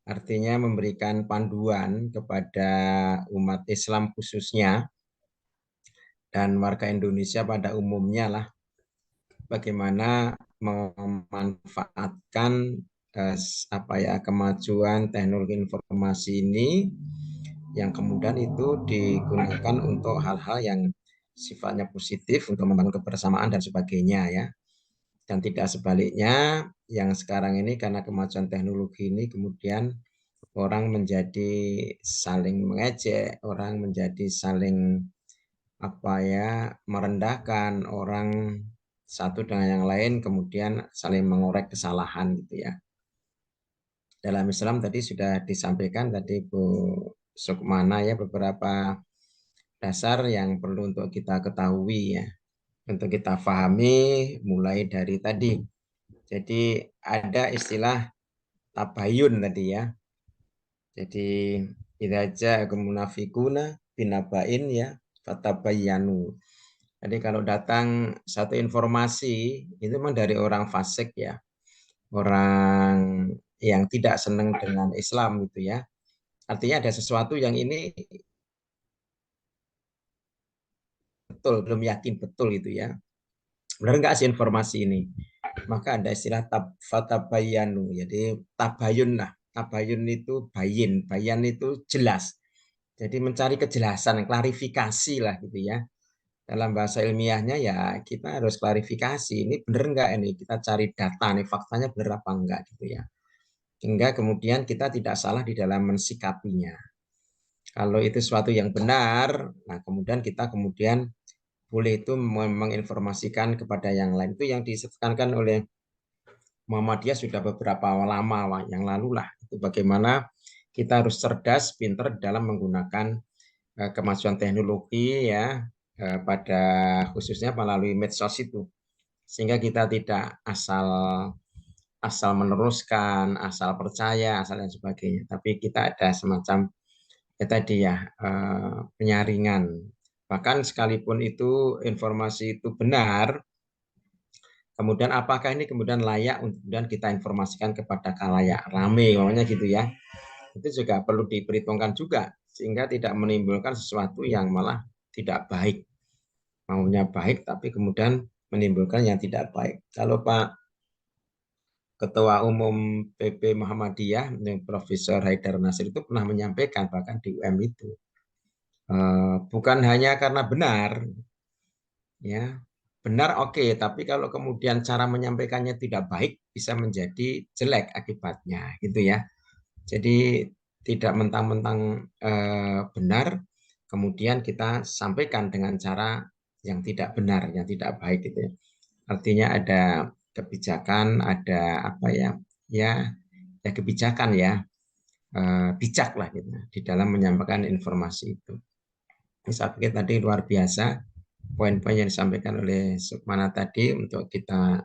Artinya memberikan panduan kepada umat Islam khususnya dan warga Indonesia pada umumnya lah, bagaimana memanfaatkan kemajuan teknologi informasi ini yang kemudian itu digunakan untuk hal-hal yang sifatnya positif untuk membangun kebersamaan dan sebagainya ya. Dan tidak sebaliknya, yang sekarang ini karena kemajuan teknologi ini kemudian orang menjadi saling mengejek, orang menjadi saling merendahkan orang satu dengan yang lain, kemudian saling mengorek kesalahan gitu ya. Dalam Islam tadi sudah disampaikan tadi Bu Sukmana ya, beberapa dasar yang perlu untuk kita ketahui ya, untuk kita pahami mulai dari tadi. Jadi ada istilah tabayun tadi ya. Jadi idza ja'akum munafiquna binabain ya fatabayyanu. Jadi kalau datang satu informasi itu memang dari orang fasik ya, orang yang tidak senang dengan Islam gitu ya. Artinya ada sesuatu yang ini betul, belum yakin betul gitu ya. Benar nggak sih informasi ini? Maka ada istilah fatabayanu. Jadi tabayun lah. Tabayun itu bayan itu jelas. Jadi mencari kejelasan, klarifikasi lah gitu ya. Dalam bahasa ilmiahnya ya kita harus klarifikasi, ini benar enggak ini, kita cari data nih, faktanya benar apa enggak gitu ya. Sehingga kemudian kita tidak salah di dalam mensikapinya. Kalau itu sesuatu yang benar, nah kemudian kita kemudian boleh itu menginformasikan kepada yang lain. Itu yang ditekankan oleh Muhammadiyah sudah beberapa lama yang lalu lah. Itu bagaimana kita harus cerdas, pintar dalam menggunakan kemajuan teknologi ya, pada khususnya melalui medsos itu. Sehingga kita tidak asal meneruskan, asal percaya, asal dan sebagainya. Tapi kita ada semacam tadi ya, penyaringan. Bahkan sekalipun itu informasi itu benar, kemudian apakah ini kemudian layak untuk kemudian kita informasikan kepada khalayak rame, namanya gitu ya. Itu juga perlu diperhitungkan juga sehingga tidak menimbulkan sesuatu yang malah tidak baik. Maunya baik tapi kemudian menimbulkan yang tidak baik. Kalau Pak Ketua Umum PP Muhammadiyah, Profesor Haidar Nasir itu pernah menyampaikan bahkan di UM itu, bukan hanya karena benar, ya benar oke, tapi kalau kemudian cara menyampaikannya tidak baik bisa menjadi jelek akibatnya, gitu ya. Jadi tidak mentang-mentang benar, kemudian kita sampaikan dengan cara yang tidak benar, yang tidak baik, gitu ya. Artinya ada kebijakan, ada apa ya, ya kebijakan ya, bijak lah gitu di dalam menyampaikan informasi itu. Saya pikir tadi luar biasa poin-poin yang disampaikan oleh Sukmana tadi untuk kita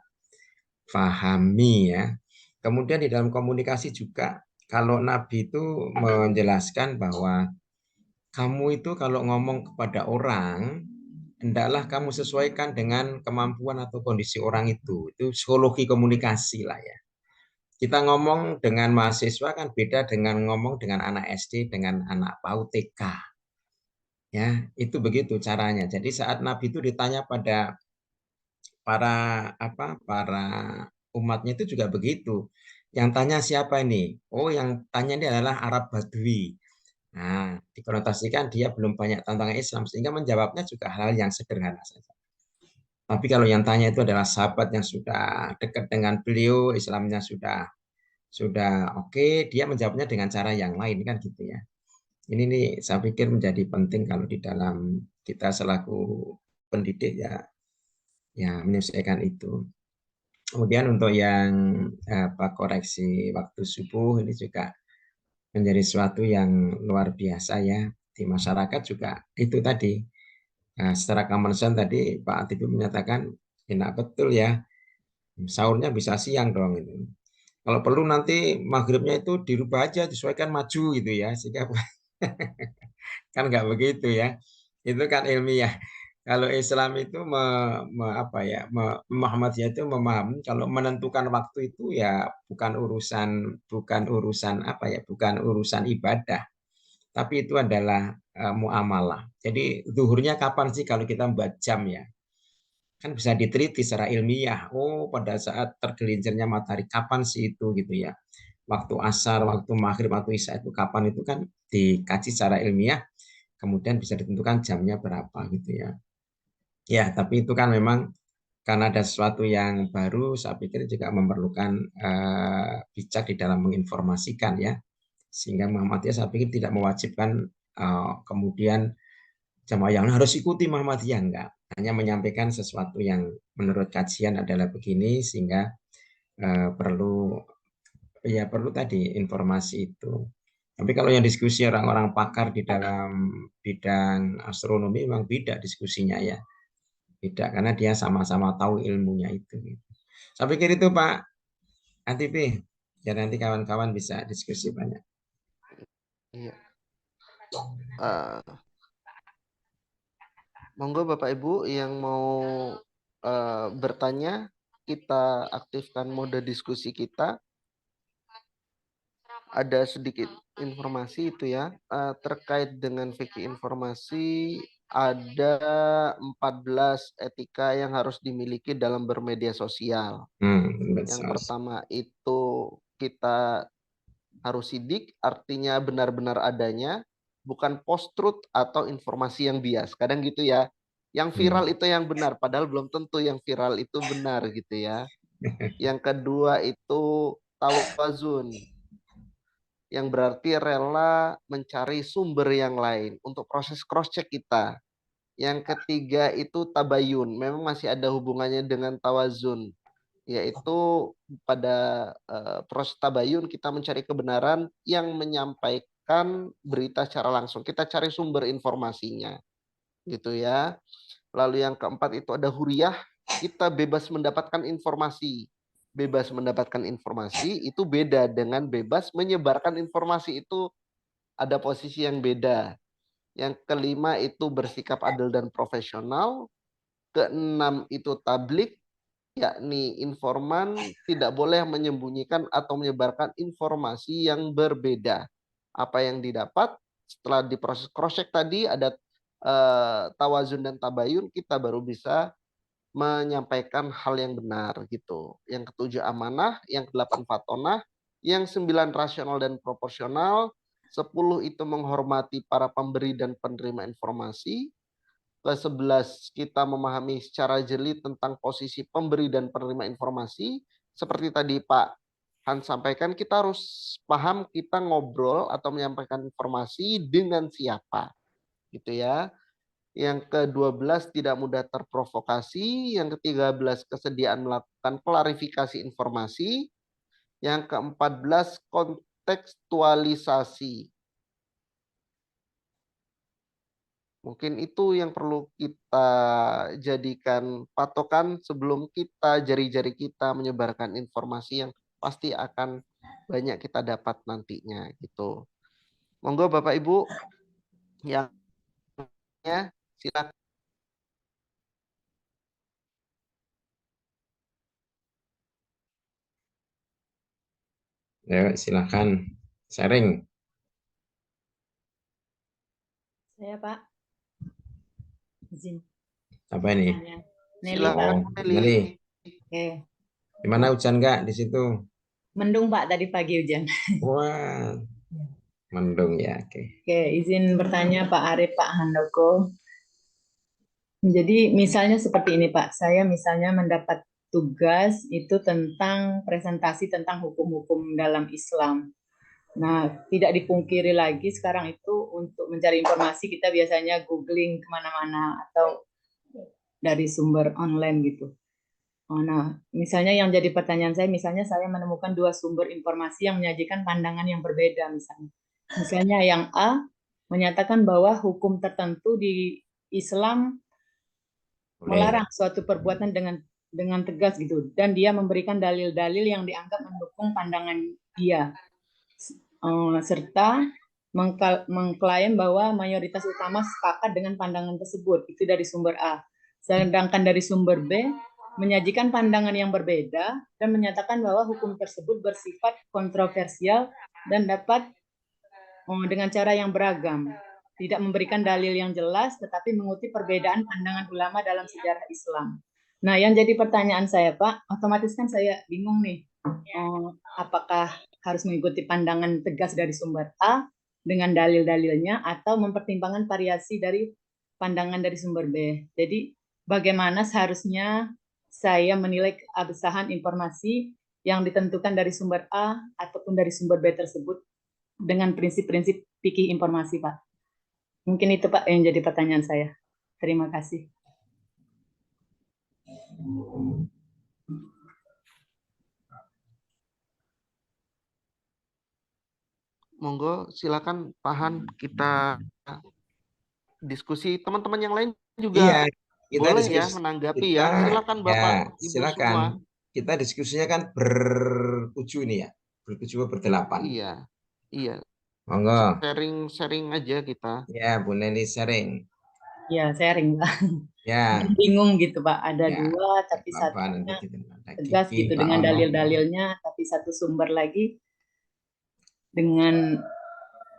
pahami ya. Kemudian di dalam komunikasi juga, kalau Nabi itu menjelaskan bahwa kamu itu kalau ngomong kepada orang, hendaklah kamu sesuaikan dengan kemampuan atau kondisi orang itu. Itu psikologi komunikasi lah ya. Kita ngomong dengan mahasiswa kan beda dengan ngomong dengan anak SD, dengan anak PAUD TK. Ya, itu begitu caranya. Jadi saat Nabi itu ditanya pada para umatnya itu juga begitu. Yang tanya siapa ini? Oh, yang tanya ini adalah Arab Badui. Nah, dikonotasikan dia belum banyak tantangan Islam sehingga menjawabnya juga hal yang sederhana saja. Tapi kalau yang tanya itu adalah sahabat yang sudah dekat dengan beliau, Islamnya sudah oke, dia menjawabnya dengan cara yang lain kan gitu ya. Ini nih saya pikir menjadi penting kalau di dalam kita selaku pendidik ya menyelesaikan itu. Kemudian untuk yang koreksi waktu subuh ini juga menjadi sesuatu yang luar biasa ya di masyarakat juga itu tadi. Secara common sense tadi Pak Atibu menyatakan enak betul ya, sahurnya bisa siang dong itu. Kalau perlu nanti maghribnya itu dirubah aja, disesuaikan maju gitu ya, sehingga kan nggak begitu ya. Itu kan ilmiah. Kalau Islam itu Muhammadiyah itu memahami kalau menentukan waktu itu ya bukan urusan ibadah, tapi itu adalah muamalah. Jadi zuhurnya kapan sih kalau kita membuat jam ya? Kan bisa diteliti secara ilmiah. Oh, pada saat tergelincirnya matahari kapan sih itu gitu ya. Waktu asar, waktu maghrib, waktu isya itu kapan itu kan dikaji secara ilmiah, kemudian bisa ditentukan jamnya berapa gitu ya. Ya, tapi itu kan memang karena ada sesuatu yang baru, saya pikir juga memerlukan bijak di dalam menginformasikan ya. Sehingga Muhammadiyah saya pikir tidak mewajibkan kemudian jamaah yang harus ikuti Muhammadiyah, enggak. Hanya menyampaikan sesuatu yang menurut kajian adalah begini, sehingga perlu tadi informasi itu. Tapi kalau yang diskusi orang-orang pakar di dalam bidang astronomi memang beda diskusinya ya. Beda karena dia sama-sama tahu ilmunya itu. Saya pikir itu Pak ATP. Ya nanti kawan-kawan bisa diskusi banyak. Iya. Monggo Bapak Ibu yang mau bertanya, kita aktifkan mode diskusi kita. Ada sedikit informasi itu ya, terkait dengan fikih informasi, ada 14 etika yang harus dimiliki dalam bermedia sosial. Yang pertama itu kita harus sidik, artinya benar-benar adanya, bukan post-truth atau informasi yang bias. Kadang gitu ya, yang viral itu yang benar, padahal belum tentu yang viral itu benar gitu ya. Yang kedua itu tawazun, yang berarti rela mencari sumber yang lain untuk proses cross check kita. Yang ketiga itu tabayun, memang masih ada hubungannya dengan tawazun, yaitu pada proses tabayun kita mencari kebenaran yang menyampaikan berita secara langsung. Kita cari sumber informasinya, gitu ya. Lalu yang keempat itu ada huriyah, kita bebas mendapatkan informasi. Bebas mendapatkan informasi itu beda dengan bebas menyebarkan informasi, itu ada posisi yang beda. Yang kelima itu bersikap adil dan profesional. Keenam itu tablik, yakni informan tidak boleh menyembunyikan atau menyebarkan informasi yang berbeda. Apa yang didapat setelah diproses cross check tadi ada tawazun dan tabayun, kita baru bisa menyampaikan hal yang benar gitu. Yang ketujuh amanah, yang kedelapan fatonah, yang sembilan rasional dan proporsional, 10 itu menghormati para pemberi dan penerima informasi, ke-11 kita memahami secara jeli tentang posisi pemberi dan penerima informasi. Seperti tadi Pak Han sampaikan, kita harus paham kita ngobrol atau menyampaikan informasi dengan siapa, gitu ya. Yang ke-12 tidak mudah terprovokasi. Yang ke-13 kesediaan melakukan klarifikasi informasi. Yang ke-14 kontekstualisasi. Mungkin itu yang perlu kita jadikan patokan sebelum kita jari-jari kita menyebarkan informasi yang pasti akan banyak kita dapat nantinya gitu. Monggo Bapak Ibu yang silakan. Ya, silakan sharing. Saya Pak, izin Apa ini? tanya. Nelly Pak. Silakan Oh, Nelly. Nelly. Oke. Gimana hujan nggak di situ? Mendung Pak, tadi pagi hujan. Wah, mendung ya. Oke. Oke, izin bertanya Pak Arif, Pak Handoko. Jadi misalnya seperti ini Pak, saya misalnya mendapat tugas itu tentang presentasi tentang hukum-hukum dalam Islam. Nah, tidak dipungkiri lagi sekarang itu untuk mencari informasi kita biasanya googling kemana-mana atau dari sumber online gitu. Oh, nah, misalnya yang jadi pertanyaan saya, misalnya saya menemukan dua sumber informasi yang menyajikan pandangan yang berbeda misalnya. Misalnya yang A menyatakan bahwa hukum tertentu di Islam melarang suatu perbuatan dengan tegas gitu, dan dia memberikan dalil-dalil yang dianggap mendukung pandangan dia, serta mengklaim bahwa mayoritas utama sepakat dengan pandangan tersebut. Itu dari sumber A. Sedangkan dari sumber B menyajikan pandangan yang berbeda dan menyatakan bahwa hukum tersebut bersifat kontroversial dan dapat dengan cara yang beragam. Tidak memberikan dalil yang jelas, tetapi mengutip perbedaan pandangan ulama dalam sejarah Islam. Nah, yang jadi pertanyaan saya, Pak, otomatis kan saya bingung nih, apakah harus mengikuti pandangan tegas dari sumber A dengan dalil-dalilnya, atau mempertimbangkan variasi dari pandangan dari sumber B. Jadi, bagaimana seharusnya saya menilai keabsahan informasi yang ditentukan dari sumber A ataupun dari sumber B tersebut dengan prinsip-prinsip fikih informasi, Pak. Mungkin itu Pak yang jadi pertanyaan saya. Terima kasih. Monggo silakan Pak Han, kita diskusi. Teman-teman yang lain juga Iya, kita boleh diskusi. ya menanggapi Kita, ya. Silakan Bapak ya, Ibu silakan. semua. Kita diskusinya kan bertujuh nih ya, bertujuh berdelapan. Iya, iya. Monggo. Sharing aja kita. Ya, Bu Nelly sharing. Ya, sharing Pak. Ya. Bingung gitu Pak, ada Ya, dua tapi apa, satunya nanti tegas Kiki, gitu Pak dengan Ono. dalil-dalilnya, tapi satu sumber lagi dengan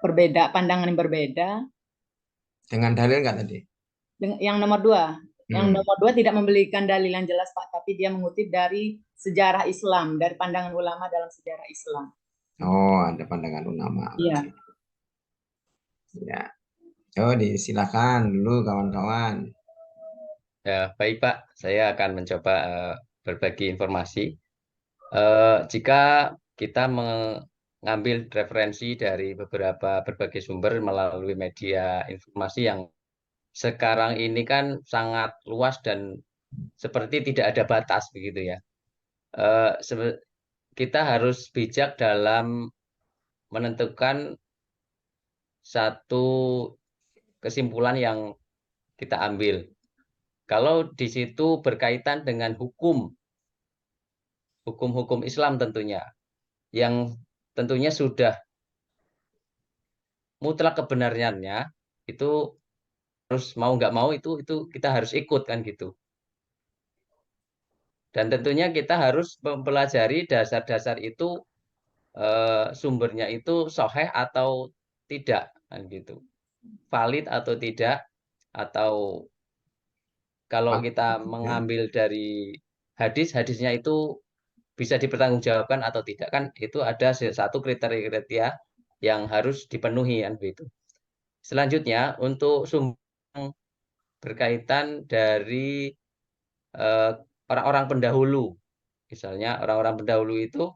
pandangan yang berbeda. Dengan dalil nggak tadi? Yang nomor dua. Yang nomor dua tidak memberikan dalil yang jelas Pak, tapi dia mengutip dari sejarah Islam, dari pandangan ulama dalam sejarah Islam. Oh, ada pandangan ulama. Iya. Ya. Oh, disilakan dulu kawan-kawan. Ya, baik Pak, saya akan mencoba berbagi informasi. Jika kita ngambil referensi dari berbagai sumber melalui media informasi yang sekarang ini kan sangat luas dan seperti tidak ada batas begitu ya. Kita harus bijak dalam menentukan satu kesimpulan yang kita ambil. Kalau di situ berkaitan dengan hukum-hukum Islam tentunya, yang tentunya sudah mutlak kebenarannya, itu harus mau nggak mau itu kita harus ikut kan gitu. Dan tentunya kita harus mempelajari dasar-dasar itu, sumbernya itu sahih atau tidak kan gitu, valid atau tidak, atau kalau kita mengambil dari hadisnya itu bisa dipertanggungjawabkan atau tidak kan, itu ada satu kriteria yang harus dipenuhi kan begitu. Selanjutnya untuk sumber yang berkaitan dari orang-orang pendahulu, misalnya orang-orang pendahulu itu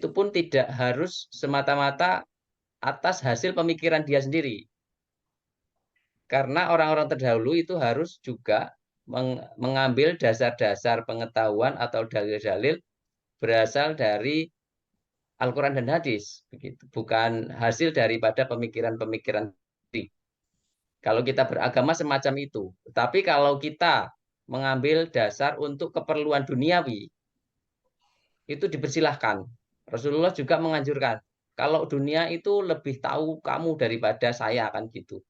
pun tidak harus semata-mata atas hasil pemikiran dia sendiri. Karena orang-orang terdahulu itu harus juga mengambil dasar-dasar pengetahuan atau dalil-dalil berasal dari Al-Quran dan hadis, begitu. Bukan hasil daripada pemikiran-pemikiran. Kalau kita beragama semacam itu. Tapi kalau kita mengambil dasar untuk keperluan duniawi, itu dipersilahkan. Rasulullah juga menganjurkan, kalau dunia itu lebih tahu kamu daripada saya, kan gitu.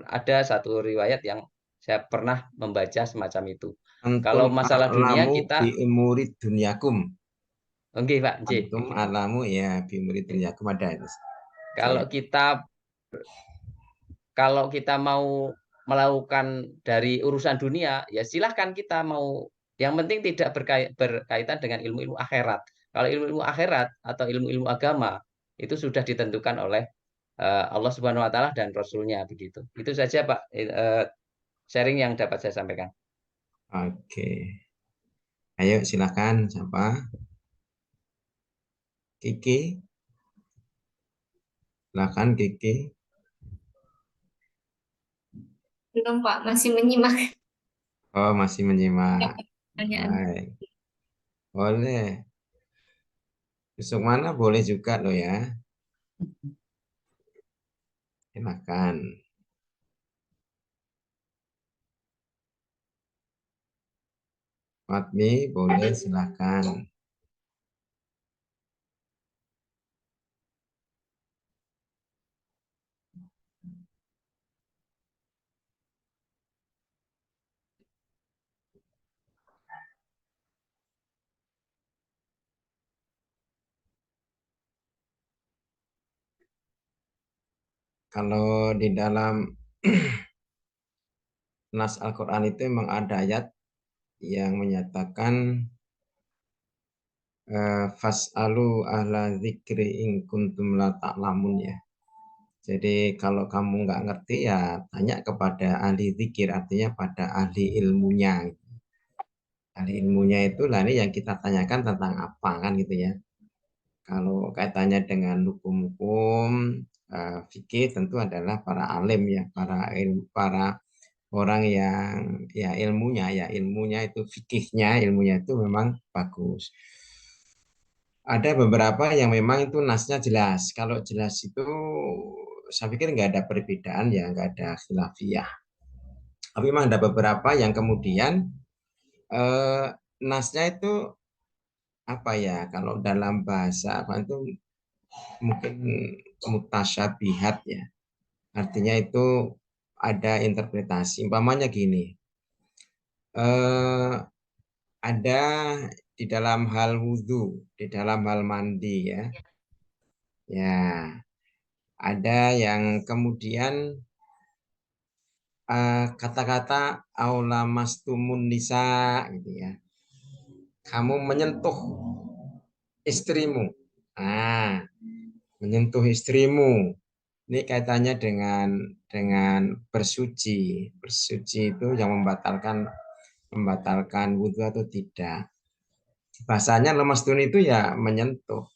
Ada satu riwayat yang saya pernah membaca semacam itu. Kalau Antum masalah dunia a'lamu kita, bi umuri dunyakum. oke Pak, Antum begitu. a'lamu ya bi umuri dunyakum, ada itu. Kalau kita mau melakukan dari urusan dunia, ya silahkan kita mau. Yang penting tidak berkaitan dengan ilmu-ilmu akhirat. Kalau ilmu-ilmu akhirat atau ilmu-ilmu agama, itu sudah ditentukan oleh Allah Subhanahu wa Ta'ala dan Rasul-Nya begitu. Itu saja Pak, sharing yang dapat saya sampaikan. Oke. Ayo silakan siapa? Kiki. Silakan Kiki. Belum Pak, masih menyimak Oh, masih menyimak. pertanyaan. Baik. Boleh. Besok mana boleh juga loh ya. Silakan. Fatmi boleh silakan. Kalau di dalam nas Al-Quran itu memang ada ayat yang menyatakan fas'alu ahla dzikri in kuntum la ta'lamun ya. Jadi kalau kamu nggak ngerti ya tanya kepada ahli zikir, artinya pada ahli ilmunya. Ahli ilmunya itu lah ini yang kita tanyakan tentang apa kan gitu ya. Kalau kaitannya dengan hukum-hukum fikih tentu adalah para alim ya, para orang yang ya ilmunya itu fikihnya, ilmunya itu memang bagus. Ada beberapa yang memang itu nasnya jelas. Kalau jelas itu saya pikir nggak ada perbedaan ya, nggak ada khilafiyah. Tapi memang ada beberapa yang kemudian nasnya itu apa ya? Kalau dalam bahasa apa itu mungkin mutasyabihat ya. Artinya itu ada interpretasi. Umpamanya gini, ada di dalam hal wudhu, di dalam hal mandi ya. Ya, ada yang kemudian kata-kata aulamastumun nisa gitu ya. Kamu menyentuh istrimu. Ah, menyentuh istrimu. Ini kaitannya dengan bersuci. Bersuci itu yang membatalkan wudhu atau tidak. bahasanya lemastun itu ya menyentuh.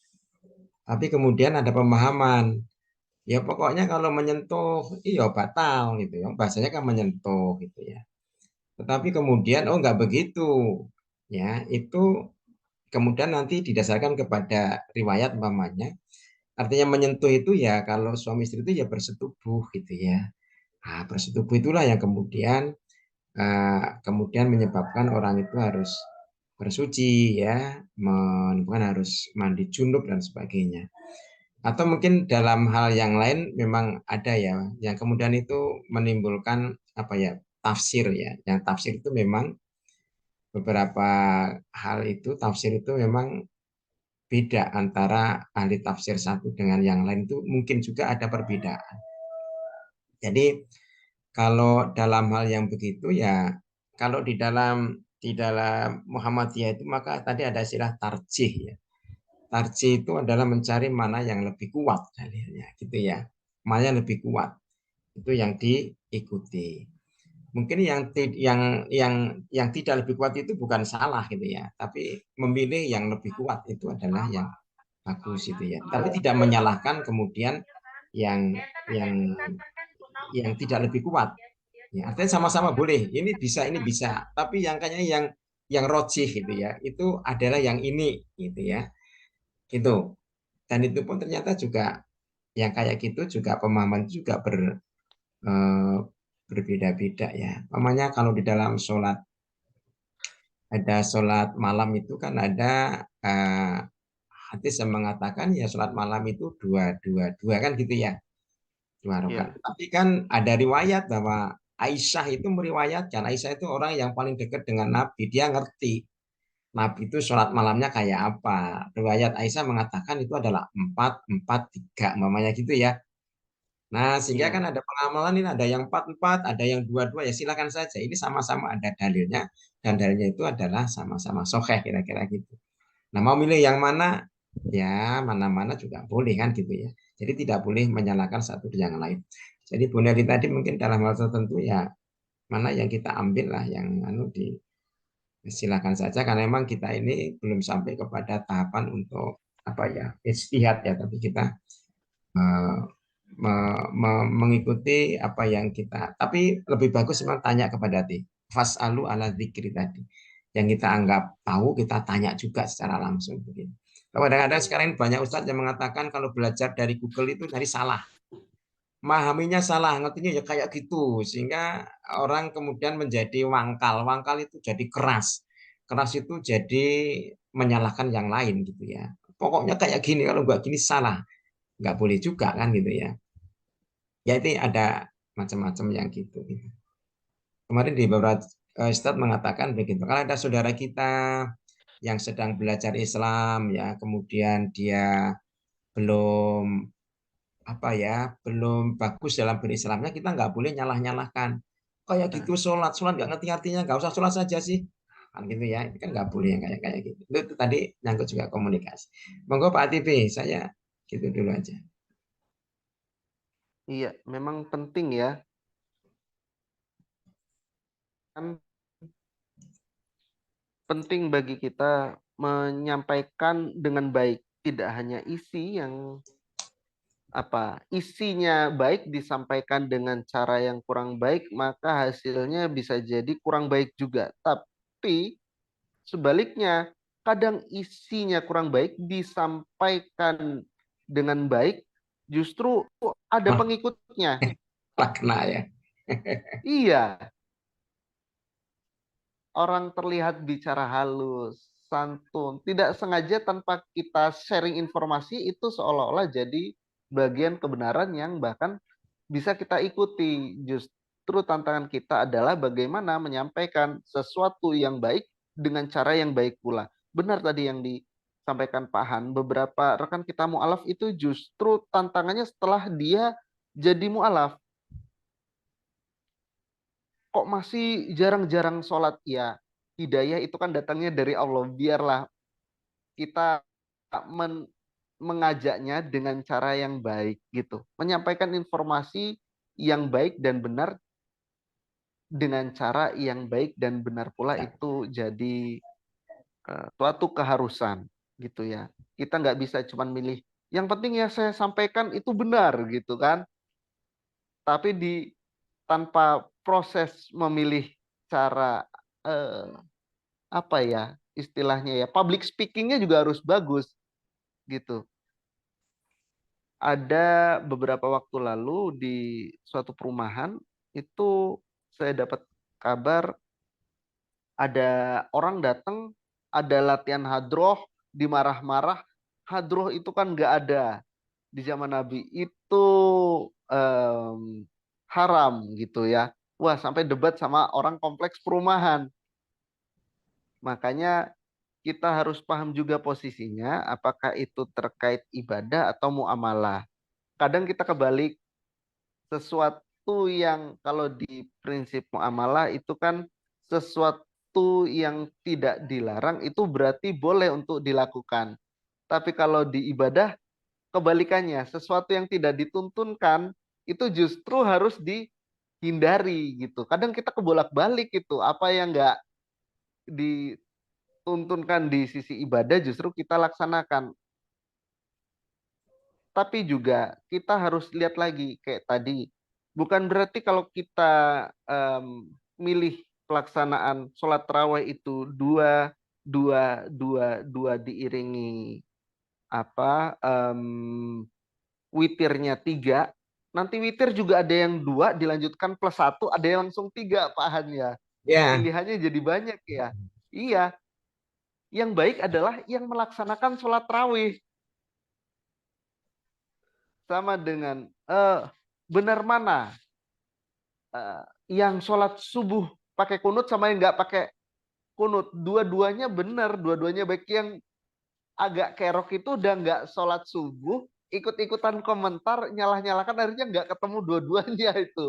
Tapi kemudian ada pemahaman, ya pokoknya kalau menyentuh, iya batal gitu ya. Bahasanya kan menyentuh gitu ya. Tetapi kemudian oh nggak begitu, ya itu kemudian nanti didasarkan kepada riwayat umpamanya. Artinya menyentuh itu ya kalau suami istri itu ya bersetubuh gitu ya. Nah, bersetubuh itulah yang kemudian menyebabkan orang itu harus bersuci ya, bukan harus mandi junub dan sebagainya. Atau mungkin dalam hal yang lain memang ada ya, yang kemudian itu menimbulkan apa ya tafsir ya. Yang tafsir itu memang beberapa hal itu tafsir itu memang beda antara ahli tafsir satu dengan yang lain itu mungkin juga ada perbedaan. Jadi kalau dalam hal yang begitu ya, kalau di dalam Muhammadiyah itu maka tadi ada istilah tarjih ya. Tarjih itu adalah mencari mana yang lebih kuat dalilnya gitu ya. Mana yang lebih kuat itu yang diikuti. Mungkin yang tidak lebih kuat itu bukan salah gitu ya, tapi memilih yang lebih kuat itu adalah yang bagus itu ya. Tapi tidak menyalahkan kemudian yang yang yang tidak lebih kuat. Ya, artinya sama-sama boleh. Ini bisa. Tapi yang kayaknya yang rojih gitu ya, itu adalah yang ini gitu ya. Gitu. Dan itu pun ternyata juga yang kayak gitu juga pemahaman juga eh, berbeda-beda ya. Namanya kalau di dalam sholat ada sholat malam itu kan ada hadis yang mengatakan ya sholat malam itu dua kan gitu ya. Dua Ya, rakaat. Tapi kan ada riwayat bahwa Aisyah itu meriwayatkan, Aisyah itu orang yang paling dekat dengan Nabi, dia ngerti Nabi itu sholat malamnya kayak apa. Riwayat Aisyah mengatakan itu adalah 4-4-3, mamanya gitu ya. Nah, sehingga kan iya. ada pengamalan ini, ada yang 4-4, ada yang 2-2, ya silakan saja. Ini sama-sama ada dalilnya, dan dalilnya itu adalah sama-sama sahih kira-kira gitu. Nah, mau milih yang mana? Ya, mana-mana juga boleh kan gitu ya. Jadi tidak boleh menyalahkan satu dengan yang lain. Jadi Bu Neri tadi mungkin dalam hal tertentu ya mana yang kita ambil lah yang silakan saja karena memang kita ini belum sampai kepada tahapan untuk apa ya ijtihad ya, tapi kita eh, mengikuti apa yang kita, tapi lebih bagus memang tanya kepada hati. Fasalu ala dzikri tadi. Yang kita anggap tahu, kita tanya juga secara langsung. Kadang-kadang sekarang banyak ustadz yang mengatakan kalau belajar dari Google itu dari salah. Memahaminya salah, ngertinya ya kayak gitu. Sehingga orang kemudian menjadi wangkal. Wangkal itu jadi keras. Keras itu jadi menyalahkan yang lain gitu ya. Pokoknya kayak gini, kalau nggak gini salah. Nggak boleh juga kan gitu ya. Ya itu ada macam-macam yang gitu. Kemarin di beberapa Ustadz mengatakan begitu. Kalau ada saudara kita yang sedang belajar Islam ya, kemudian dia belum apa ya, belum bagus dalam berislamnya, kita nggak boleh nyalah-nyalahkan. Kayak gitu sholat nggak ngerti artinya, nggak usah sholat saja sih. Kan gitu ya, itu kan nggak boleh yang kayak kayak gitu. Itu tadi nyangkut juga komunikasi. Monggo Pak ATP, saya gitu dulu aja. Iya, memang penting ya. Kan penting bagi kita menyampaikan dengan baik, tidak hanya isi yang isinya baik disampaikan dengan cara yang kurang baik, maka hasilnya bisa jadi kurang baik juga. Tapi sebaliknya, kadang isinya kurang baik disampaikan dengan baik, justru ada Wah, pengikutnya. kena ya. Iya, orang terlihat bicara halus, santun, tidak sengaja tanpa kita sharing informasi itu seolah-olah jadi bagian kebenaran yang bahkan bisa kita ikuti. Justru tantangan kita adalah bagaimana menyampaikan sesuatu yang baik dengan cara yang baik pula. Benar tadi yang disampaikan Pak Han, beberapa rekan kita mu'alaf itu justru tantangannya setelah dia jadi mu'alaf. Kok masih jarang-jarang sholat? Ya, hidayah itu kan datangnya dari Allah. Biarlah kita mengajaknya dengan cara yang baik gitu. Menyampaikan informasi yang baik dan benar dengan cara yang baik dan benar pula itu jadi suatu keharusan gitu ya. Kita nggak bisa cuma milih. Yang penting ya saya sampaikan itu benar gitu kan. Tapi tanpa proses memilih cara apa ya istilahnya ya, public speakingnya juga harus bagus gitu. Ada beberapa waktu lalu di suatu perumahan itu saya dapat kabar ada orang datang, ada latihan hadroh, dimarah-marah. Hadroh itu kan nggak ada di zaman Nabi. Itu haram gitu ya. Wah, sampai debat sama orang kompleks perumahan. Makanya kita harus paham juga posisinya, apakah itu terkait ibadah atau muamalah. Kadang kita kebalik, sesuatu yang kalau di prinsip muamalah itu kan sesuatu yang tidak dilarang itu berarti boleh untuk dilakukan. Tapi kalau di ibadah kebalikannya, sesuatu yang tidak dituntunkan itu justru harus dihindari gitu. Kadang kita kebolak-balik itu, apa yang nggak dituntunkan di sisi ibadah justru kita laksanakan. Tapi juga kita harus lihat lagi kayak tadi, bukan berarti kalau kita milih pelaksanaan sholat tarawih itu dua diiringi apa witirnya 3, nanti witir juga ada yang 2 dilanjutkan plus 1, ada yang langsung 3 Pak Han ya. Ya, Pilihannya jadi banyak ya. Iya, yang baik adalah yang melaksanakan sholat tarawih. Sama dengan benar mana yang sholat subuh pakai kunut sama yang nggak pakai kunut. Dua-duanya benar, dua-duanya baik. Yang agak kerok itu udah nggak sholat subuh, ikut-ikutan komentar, nyalah-nyalakan, akhirnya nggak ketemu dua-duanya itu.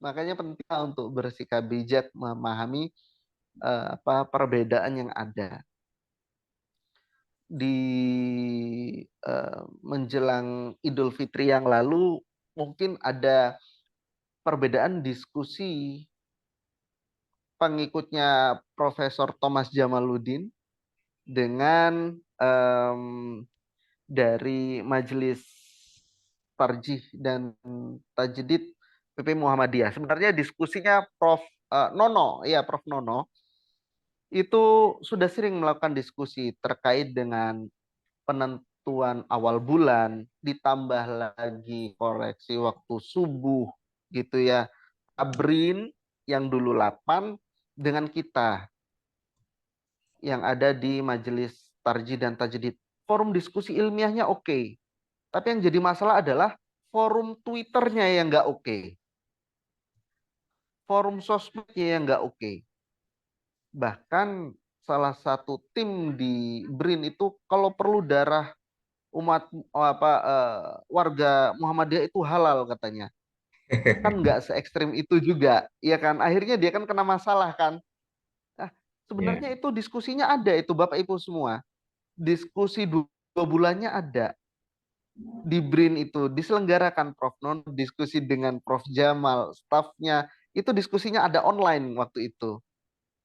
Makanya penting untuk bersikap bijak, memahami apa perbedaan yang ada. Di menjelang Idul Fitri yang lalu mungkin ada perbedaan diskusi pengikutnya Profesor Thomas Jamaluddin dengan dari Majelis Tarjih dan Tajdid PP Muhammadiyah. Sebenarnya diskusinya Prof Nono, ya Prof Nono itu sudah sering melakukan diskusi terkait dengan penentuan awal bulan, ditambah lagi koreksi waktu subuh gitu ya. Abrin yang dulu 8 dengan kita yang ada di Majelis Tarjih dan Tajdid. Forum diskusi ilmiahnya oke. Tapi yang jadi masalah adalah forum Twitternya yang nggak oke. Forum sosmednya yang nggak oke. Bahkan salah satu tim di BRIN itu kalau perlu darah umat warga Muhammadiyah itu halal katanya. Kan nggak se ekstrim itu juga, ya kan? Akhirnya dia kan kena masalah kan. Nah, sebenarnya ya. itu diskusinya ada itu Bapak Ibu semua. Diskusi 2 bulannya ada. Di BRIN itu diselenggarakan Prof Non, diskusi dengan Prof Jamal, stafnya, itu diskusinya ada online waktu itu.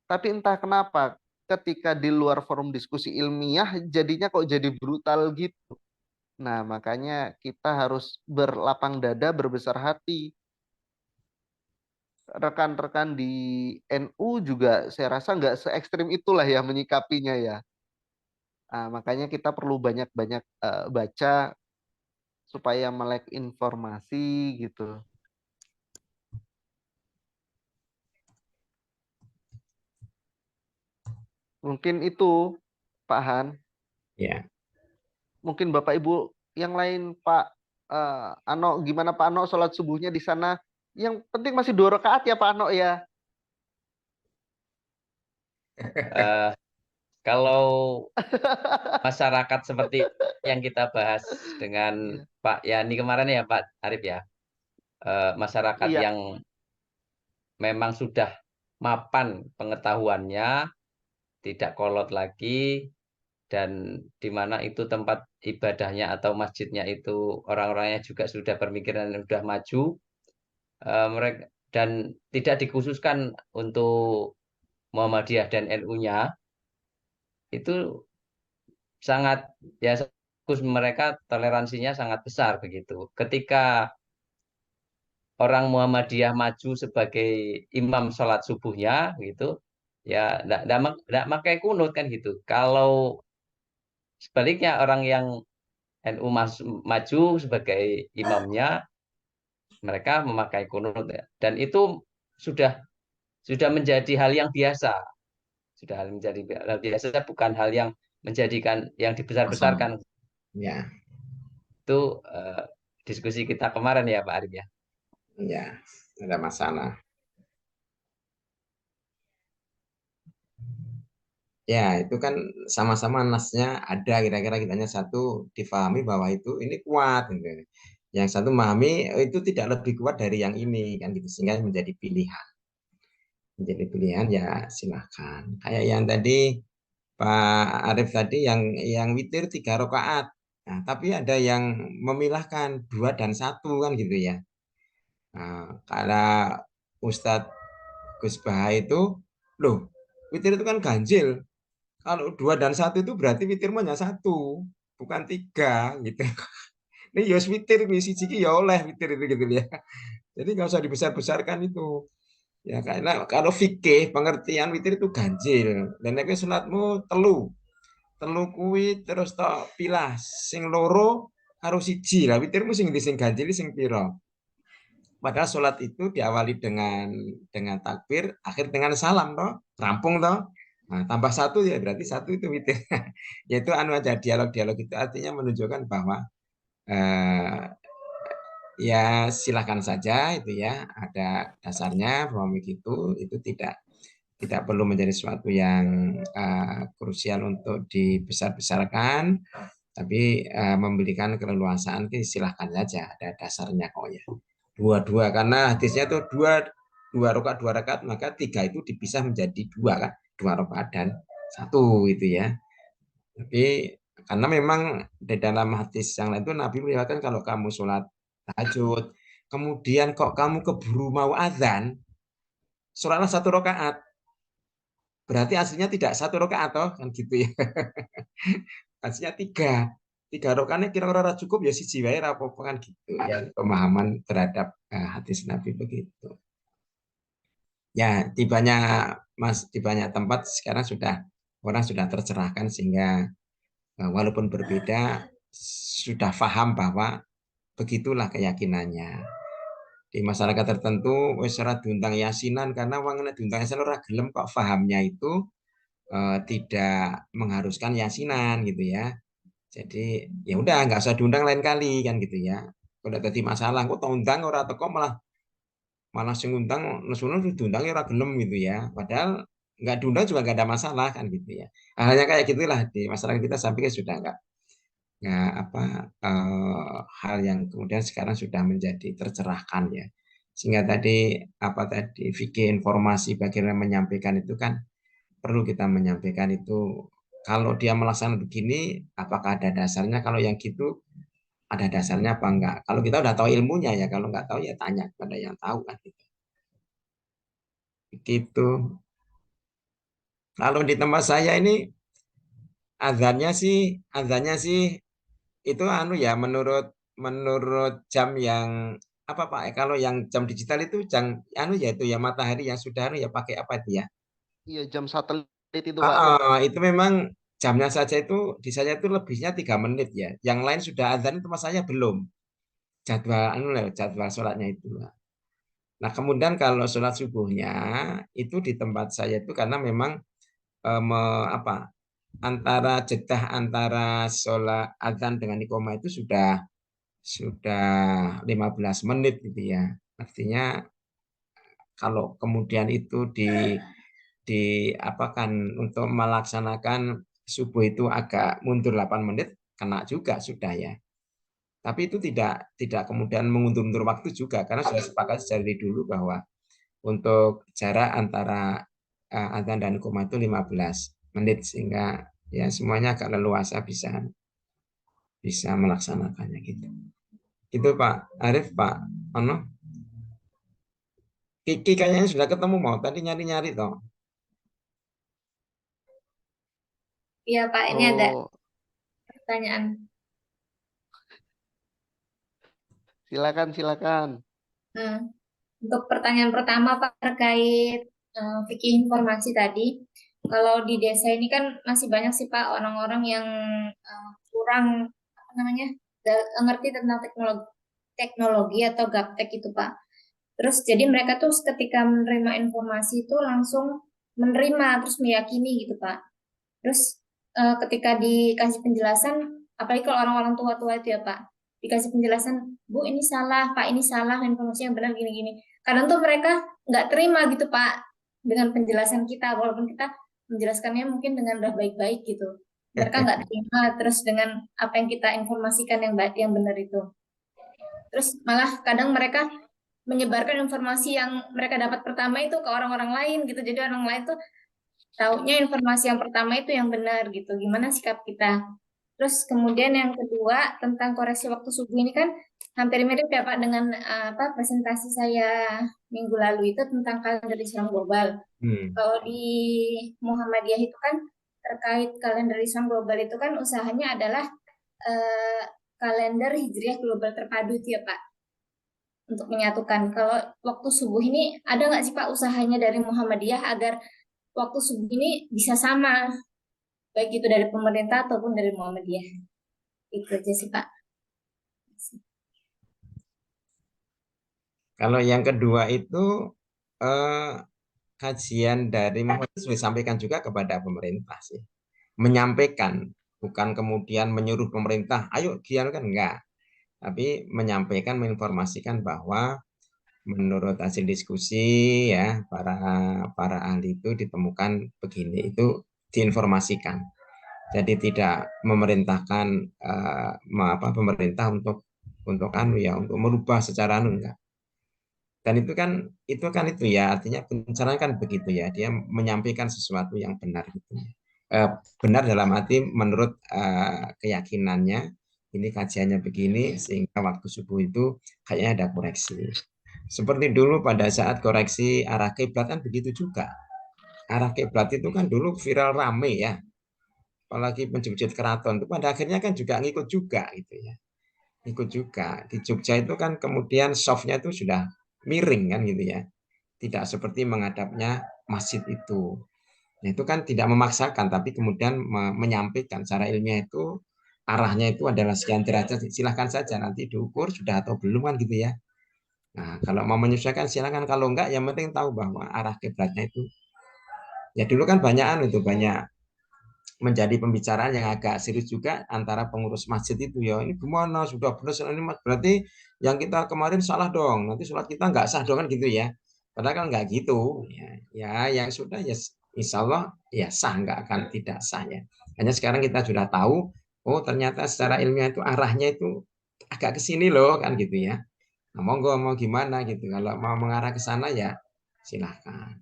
Tapi entah kenapa ketika di luar forum diskusi ilmiah jadinya kok jadi brutal gitu. Nah, makanya kita harus berlapang dada, berbesar hati. Rekan-rekan di NU juga saya rasa nggak se ekstrim itulah ya menyikapinya ya. Nah, makanya kita perlu banyak-banyak baca supaya melek informasi gitu. Mungkin itu Pak Han. Ya. Mungkin Bapak Ibu yang lain Pak Ano, gimana Pak Ano sholat subuhnya di sana? Yang penting masih 2 rakaat ya Pak Ano ya. Eh, kalau masyarakat seperti yang kita bahas dengan Iya. Pak Yani kemarin ya Pak Arif ya, masyarakat Iya. yang memang sudah mapan pengetahuannya, tidak kolot lagi, dan di mana itu tempat ibadahnya atau masjidnya itu orang-orangnya juga sudah berpikiran sudah maju, mereka dan tidak dikhususkan untuk Muhammadiyah dan NU-nya, itu sangat ya mereka toleransinya sangat besar begitu. Ketika orang Muhammadiyah maju sebagai imam sholat subuhnya gitu, ya enggak pakai kunut kan gitu. Kalau sebaliknya orang yang NU maju sebagai imamnya, mereka memakai kunut ya. Dan itu sudah menjadi hal yang biasa, sudah menjadi hal biasa, bukan hal yang menjadikan yang Masalah. dibesar-besarkan. Ya, Itu diskusi kita kemarin ya Pak Arif ya. ya, ada masalah. Ya, itu kan sama-sama nasnya ada, kira-kira kitanya satu difahami bahwa itu ini kuat gitu. Yang satu memahami itu tidak lebih kuat dari yang ini kan gitu, sehingga menjadi pilihan. Menjadi pilihan ya silahkan. Kayak yang tadi Pak Arif tadi yang witir 3 rakaat. Nah, tapi ada yang memilahkan 2 dan 1 kan gitu ya. Nah, karena Ustadz Gus Baha itu, loh, witir itu kan ganjil. Kalau 2 dan 1 itu berarti witirmu hanya 1, bukan 3 gitu. Ini ya witir, misi ciki ya oleh witir itu gitu ya. Jadi nggak usah dibesar-besarkan itu. Ya karena kalau fikih pengertian witir itu ganjil. Dan nek sunatmu telu. Telu kuwi terus tok pilah sing loro harus siji lah. Witirmu sing di sing ganjil sing pira. Padahal sholat itu diawali dengan takbir, akhir dengan salam toh, rampung toh. Nah, tambah 1 ya berarti 1 itu witir. Yaitu anu aja dialog-dialog itu artinya menunjukkan bahwa eh, ya silahkan saja itu ya ada dasarnya bahwa begitu itu tidak perlu menjadi sesuatu yang krusial untuk dibesar-besarkan, tapi memberikan keleluasaan silahkan saja ada dasarnya kok ya. Dua-dua karena hadisnya itu dua rakaat maka 3 itu dipisah menjadi 2 kan 2 rakaat dan 1 itu ya. Tapi karena memang di dalam hadis yang lain itu Nabi meriwayatkan kalau kamu sholat tahajud kemudian kok kamu keburu mau azan sholatlah 1 rakaat, berarti aslinya tidak 1 rakaat toh kan gitu ya. Aslinya 3 rakaatnya kira-kira cukup ya siji wae ra apa-apa kan gitu ya pemahaman terhadap hadis Nabi begitu. Ya di banyak tempat sekarang orang sudah tercerahkan sehingga walaupun berbeda sudah paham bahwa begitulah keyakinannya. Di masyarakat tertentu wis ora diundang yasinan karena wong nek diundang yasinan ora gelem kok pahamnya itu tidak mengharuskan yasinan gitu ya. Jadi ya udah nggak usah diundang lain kali kan gitu ya. Kalau tadi masalah kok undang ora teko malah malah sing undang nesuno diundang ya ora gelem gitu ya. Padahal nggak diundang juga nggak ada masalah kan gitu ya. Hanya kayak gitulah di masyarakat kita sampai sudah nggak apa hal yang kemudian sekarang sudah menjadi tercerahkan ya. Sehingga tadi apa tadi fikih informasi bagaimana menyampaikan itu kan perlu kita menyampaikan itu kalau dia melaksanakan begini apakah ada dasarnya, kalau yang gitu ada dasarnya apa enggak. Kalau kita udah tahu ilmunya ya, kalau nggak tahu ya tanya kepada yang tahu kan gitu. Begitu. Kalau di tempat saya ini azannya sih itu anu ya menurut jam yang apa Pak? Kalau yang jam digital itu jam anu ya itu ya matahari yang sudah anu ya pakai apa dia? Iya, jam satelit itu Pak. Itu memang jamnya saja itu di saya itu lebihnya 3 menit ya. Yang lain sudah azan itu mas saya belum. Jadwal anu lah, jadwal sholatnya itu. Nah, kemudian kalau sholat subuhnya itu di tempat saya itu karena memang apa antara jedah antara sholat azan dengan iqomah itu sudah 15 menit gitu ya. Artinya kalau kemudian itu diapakan untuk melaksanakan subuh itu agak mundur 8 menit kena juga sudah ya. Tapi itu tidak kemudian mengundur-undur waktu juga karena sudah sepakat dari dulu bahwa untuk jarak antara adzan dan iqamah itu 15 menit sehingga ya semuanya agak leluasa bisa melaksanakannya gitu. Itu Pak Arif, Pak Ono. Kiki kayaknya sudah ketemu mau tadi nyari-nyari toh. Iya Pak, ini ada Oh, pertanyaan. silakan. Nah, untuk pertanyaan pertama Pak terkait fikih informasi tadi, kalau di desa ini kan masih banyak sih Pak orang-orang yang kurang apa namanya ngerti tentang teknologi atau gaptek itu Pak. Terus jadi mereka tuh ketika menerima informasi itu langsung menerima terus meyakini gitu Pak. Terus ketika dikasih penjelasan, apalagi kalau orang-orang tua-tua itu ya Pak, dikasih penjelasan, Bu ini salah, Pak ini salah, informasi yang benar gini-gini. Kadang tuh mereka nggak terima gitu Pak dengan penjelasan kita, walaupun kita menjelaskannya mungkin dengan udah baik-baik gitu. Mereka nggak terima terus dengan apa yang kita informasikan yang baik, yang benar itu. Terus malah kadang mereka menyebarkan informasi yang mereka dapat pertama itu ke orang-orang lain gitu. Jadi orang lain tuh taunya informasi yang pertama itu yang benar gitu. Gimana sikap kita? Terus kemudian yang kedua tentang koreksi waktu subuh ini kan hampir mirip ya Pak dengan apa presentasi saya minggu lalu itu tentang kalender Islam global. Kalau di Muhammadiyah itu kan terkait kalender Islam global itu kan usahanya adalah eh, kalender Hijriah global terpadu itu ya Pak untuk menyatukan. Kalau waktu subuh ini ada nggak sih Pak usahanya dari Muhammadiyah agar waktu subuh ini bisa sama, baik itu dari pemerintah ataupun dari Muhammadiyah. Itu aja sih, Pak. Kalau yang kedua itu kajian dari Muhammad itu disampaikan juga kepada pemerintah sih. Menyampaikan, bukan kemudian menyuruh pemerintah, ayo kan enggak. Tapi menyampaikan, menginformasikan bahwa menurut hasil diskusi ya para ahli itu ditemukan begini, itu diinformasikan. Jadi tidak memerintahkan pemerintah untuk untuk merubah secara enggak. Dan itu ya artinya pencerahan kan begitu ya, dia menyampaikan sesuatu yang benar gitu. Benar dalam arti menurut keyakinannya ini kajiannya begini sehingga waktu subuh itu kayaknya ada koreksi. Seperti dulu pada saat koreksi arah kiblat kan begitu juga. Arah kiblat itu kan dulu viral rame ya, apalagi penjujut keraton itu pada akhirnya kan juga ngikut juga gitu ya, ikut juga di Jogja itu kan kemudian softnya itu sudah miring kan gitu ya, tidak seperti menghadapnya masjid itu. Nah, itu kan tidak memaksakan tapi kemudian menyampaikan secara ilmiah itu arahnya itu adalah sekian derajat, silahkan saja nanti diukur sudah atau belum kan gitu ya. Nah, kalau mau menyesuaikan silakan, kalau enggak yang penting tahu bahwa arah kiblatnya itu ya dulu kan banyak menjadi pembicaraan yang agak serius juga antara pengurus masjid itu ya, ini gimana sudah benar ini berarti yang kita kemarin salah dong, nanti sholat kita nggak sah dong kan gitu ya, padahal kan nggak gitu ya yang sudah ya insya Allah ya sah, nggak akan tidak sah ya, hanya sekarang kita sudah tahu oh ternyata secara ilmiah itu arahnya itu agak ke sini loh kan gitu ya. Nah, monggo mau gimana gitu, kalau mau mengarah ke sana ya silahkan.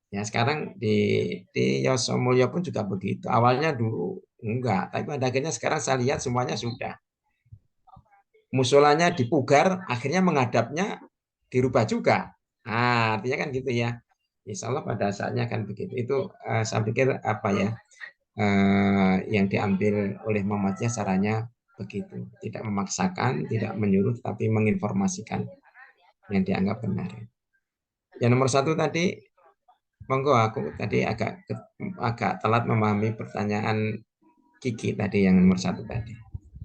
Ya sekarang di Yosomulyo pun juga begitu. Awalnya dulu enggak, tapi pada akhirnya sekarang saya lihat semuanya sudah. Musolanya dipugar, akhirnya menghadapnya dirubah juga. Nah, artinya kan gitu ya. Insya Allah pada saatnya kan begitu. Itu saya pikir apa ya yang diambil oleh Muhammadiyah caranya begitu. Tidak memaksakan, tidak menyuruh, tapi menginformasikan yang dianggap benar. Yang nomor satu tadi monggo, aku tadi agak telat memahami pertanyaan Kiki tadi yang nomor satu tadi.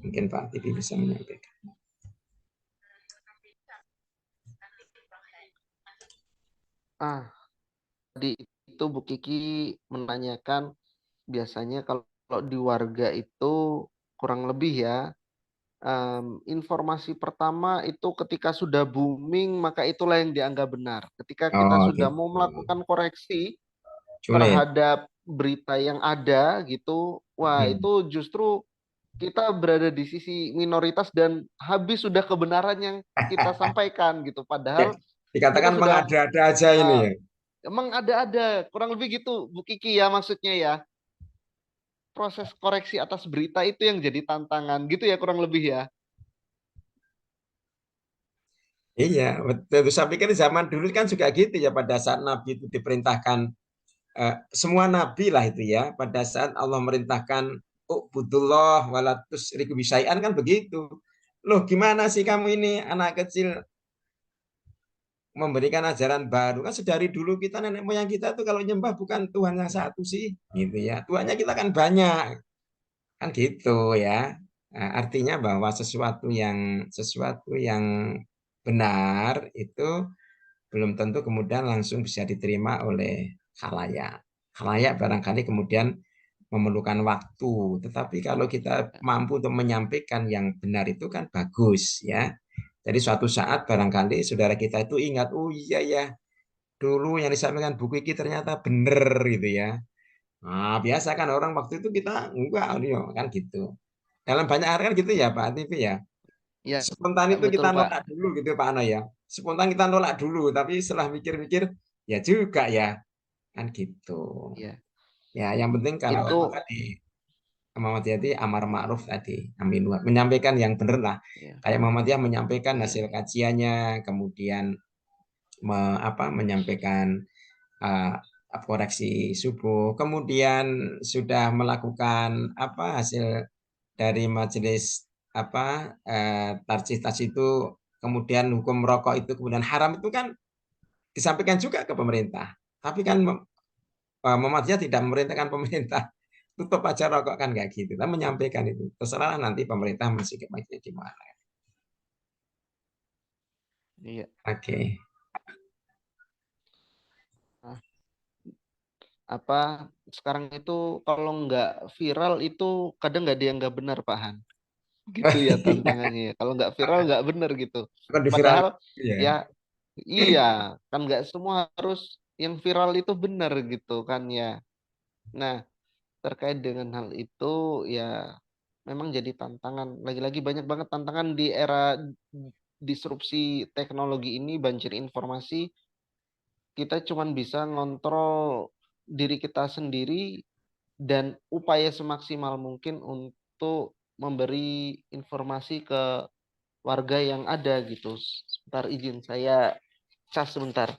Mungkin Pak Tipi bisa menyampaikan. Tadi itu Bu Kiki menanyakan biasanya kalau di warga itu kurang lebih ya, informasi pertama itu ketika sudah booming maka itulah yang dianggap benar. Ketika kita Oh sudah mau gitu. melakukan koreksi Sulit. terhadap berita yang ada gitu, wah itu justru kita berada di sisi minoritas dan habis sudah kebenaran yang kita sampaikan gitu. Ya, Padahal kita dikatakan sudah mengada-ada aja ini uh, ya. emang ada kurang lebih gitu Bu Kiki ya, maksudnya ya. Proses koreksi atas berita itu yang jadi tantangan gitu ya kurang lebih ya. Iya, betul. Saya pikir zaman dulu kan juga gitu ya, pada saat Nabi itu diperintahkan, semua Nabi lah itu ya, pada saat Allah merintahkan, Ubudullah walatus riku bisai'an kan begitu. Loh gimana sih kamu ini anak kecil memberikan ajaran baru? Kan sedari dulu kita nenek moyang kita tuh kalau nyembah bukan Tuhan yang satu sih, gitu ya. Tuhannya kita kan banyak, kan gitu ya. Nah, artinya bahwa sesuatu yang benar itu belum tentu kemudian langsung bisa diterima oleh khalayak. Khalayak barangkali kemudian memerlukan waktu, tetapi kalau kita mampu untuk menyampaikan yang benar itu kan bagus ya. Jadi suatu saat barangkali saudara kita itu ingat, oh iya ya, dulu yang disampaikan buku ini ternyata benar gitu ya. Nah, biasa kan orang waktu itu kita enggak kan gitu. Dalam banyak hal kan gitu ya Pak TV ya. Ya, Spontan itu betul kita Pak. nolak dulu gitu Pak Ano ya. Spontan kita nolak dulu, tapi setelah mikir-mikir ya juga ya, kan gitu. Ya, Ya, yang penting kalau itu tadi Muhammadiyah amar ma'ruf tadi, amin menyampaikan yang benar lah. ya, Kayak Muhammadiyah menyampaikan ya, hasil kajiannya, kemudian menyampaikan uh, koreksi subuh, kemudian sudah melakukan hasil dari majelis tarjih itu, kemudian hukum rokok itu kemudian haram itu kan disampaikan juga ke pemerintah. Tapi kan Muhammadiyah tidak memerintahkan pemerintah tutup aja rokok, kan nggak gitu. Kita menyampaikan itu. Terserah nanti pemerintah mensikapnya gimana. iya. Oke. Nah, apa sekarang itu kalau nggak viral itu kadang nggak ada yang nggak benar Pak Han. Gitu ya tantangannya ya. Kalau nggak viral nggak benar gitu. Akan diviral Padahal ya. ya iya kan nggak semua harus yang viral itu benar gitu kan ya. Nah terkait dengan hal itu ya memang jadi tantangan. Lagi-lagi banyak banget tantangan di era disrupsi teknologi ini, banjir informasi. Kita cuman bisa ngontrol diri kita sendiri dan upaya semaksimal mungkin untuk memberi informasi ke warga yang ada gitu. Sebentar izin saya cas sebentar.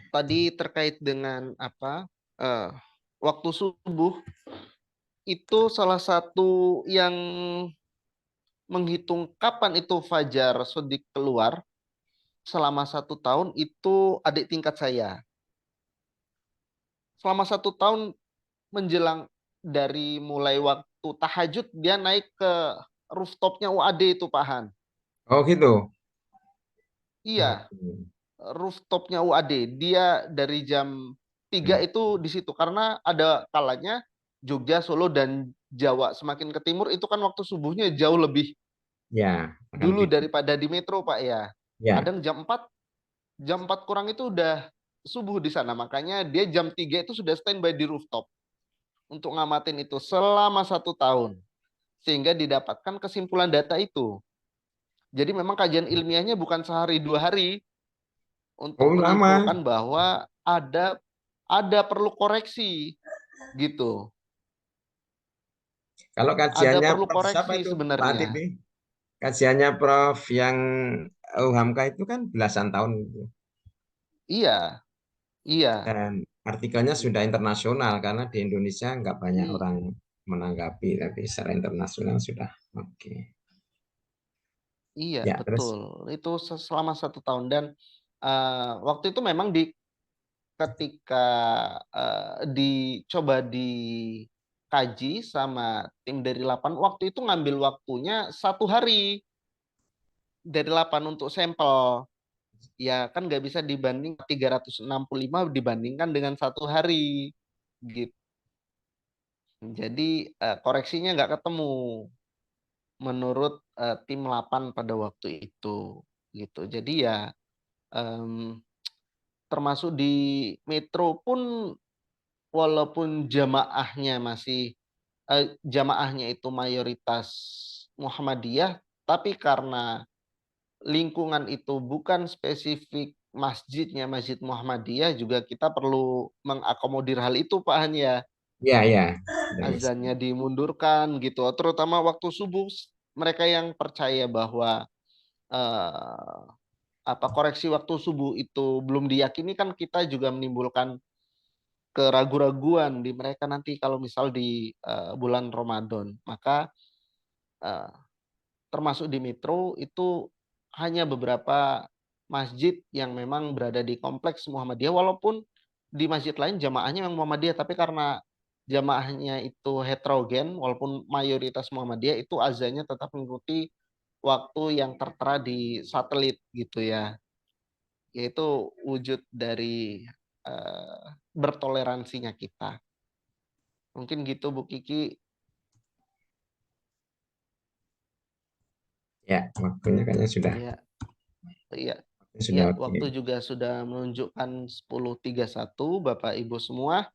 Tadi terkait dengan waktu subuh itu salah satu yang menghitung kapan itu fajar shodiq keluar selama 1 tahun itu adik tingkat saya. Selama 1 tahun menjelang dari mulai waktu tahajud dia naik ke rooftopnya UAD itu Pak Han. Oh gitu. Iya, rooftopnya UAD. Dia dari jam 3 itu di situ karena ada kalanya Jogja, Solo dan Jawa semakin ke timur itu kan waktu subuhnya jauh lebih Ya, akan dulu daripada di metro Pak ya. ya. Kadang jam 4 kurang itu udah subuh di sana. Makanya dia jam 3 itu sudah standby di rooftop untuk ngamatin itu selama 1 tahun. Sehingga didapatkan kesimpulan data itu. Jadi memang kajian ilmiahnya bukan sehari 2 hari untuk Oh lama. menyimpulkan bahwa ada perlu koreksi gitu. Kalau Ada kajiannya perlu Prof siapa koreksi itu Pak sebenarnya. Atipi? Kajiannya Prof yang UHAMKA itu kan belasan tahun gitu. Iya, iya. Dan artikelnya sudah internasional karena di Indonesia nggak banyak orang menanggapi, tapi secara internasional sudah oke. Iya, Ya, terus betul. Itu selama 1 tahun dan waktu itu memang ketika dicoba dikaji sama tim dari 8, waktu itu ngambil waktunya 1 hari dari 8 untuk sampel. Ya kan nggak bisa dibanding 365 dibandingkan dengan 1 hari gitu. Jadi koreksinya nggak ketemu menurut tim 8 pada waktu itu gitu. Jadi ya termasuk di metro pun walaupun jamaahnya itu mayoritas Muhammadiyah, tapi karena lingkungan itu bukan spesifik masjidnya Masjid Muhammadiyah, juga kita perlu mengakomodir hal itu Pak Han ya. Ya, ya. Azannya dimundurkan gitu, terutama waktu subuh. Mereka yang percaya bahwa koreksi waktu subuh itu belum diyakini, kan kita juga menimbulkan keraguan-raguan di mereka nanti kalau misal di bulan Ramadan. Maka termasuk di Metro itu hanya beberapa masjid yang memang berada di kompleks Muhammadiyah, walaupun di masjid lain jamaahnya memang Muhammadiyah, tapi karena jamaahnya itu heterogen, walaupun mayoritas Muhammadiyah, itu azannya tetap mengikuti waktu yang tertera di satelit gitu ya. Yaitu wujud dari bertoleransinya kita. Mungkin gitu Bu Kiki. Ya, waktunya kayaknya sudah. Iya. Sudah Ya, oke. waktu juga sudah menunjukkan 10.31 Bapak Ibu semua.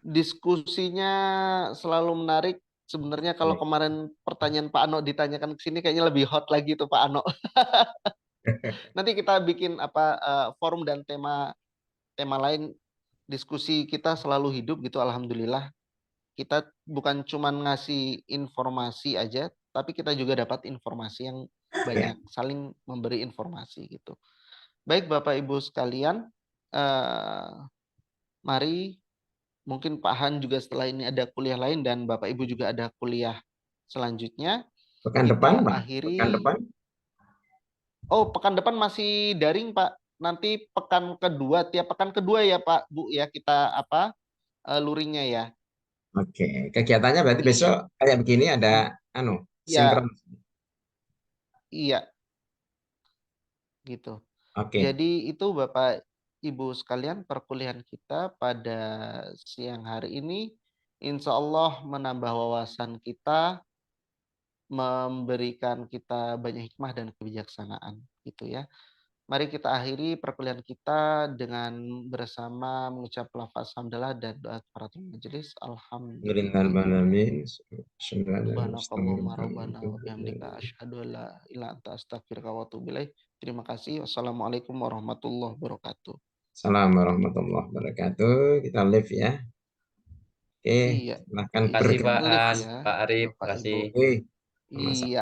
Diskusinya selalu menarik. Sebenarnya kalau kemarin pertanyaan Pak Ano ditanyakan ke sini kayaknya lebih hot lagi tuh Pak Ano. Nanti kita bikin forum dan tema lain. Diskusi kita selalu hidup gitu, alhamdulillah. Kita bukan cuma ngasih informasi aja, tapi kita juga dapat informasi yang banyak, saling memberi informasi gitu. Baik Bapak Ibu sekalian, mari, mungkin Pak Han juga setelah ini ada kuliah lain dan Bapak Ibu juga ada kuliah selanjutnya. Pekan Kita depan, Pak. akhiri. Pekan depan. Oh, pekan depan masih daring, Pak. Nanti pekan kedua, tiap pekan kedua ya, Pak, Bu ya, kita luringnya ya. Oke, kegiatannya berarti besok kayak begini ada sinkron. Iya. Gitu. Oke. Jadi itu Bapak Ibu sekalian perkuliahan kita pada siang hari ini, insya Allah menambah wawasan kita, memberikan kita banyak hikmah dan kebijaksanaan gitu ya. Mari kita akhiri perkuliahan kita dengan bersama mengucap lafaz hamdalah dan doa kafaratul majelis. Alhamdulillah. Subhanakallahumma rabbana wa bihamdika asyhadu an la ilaha illa anta astaghfiruka wa atubu ilaik. Terima kasih. Wassalamualaikum warahmatullahi wabarakatuh. Assalamualaikum warahmatullahi wabarakatuh. Kita live ya. Oke, Iya. silahkan Terima kasih Pak Live Han, ya, Pak Arif, Bapak terima kasih. Ibu. Oke. Iya.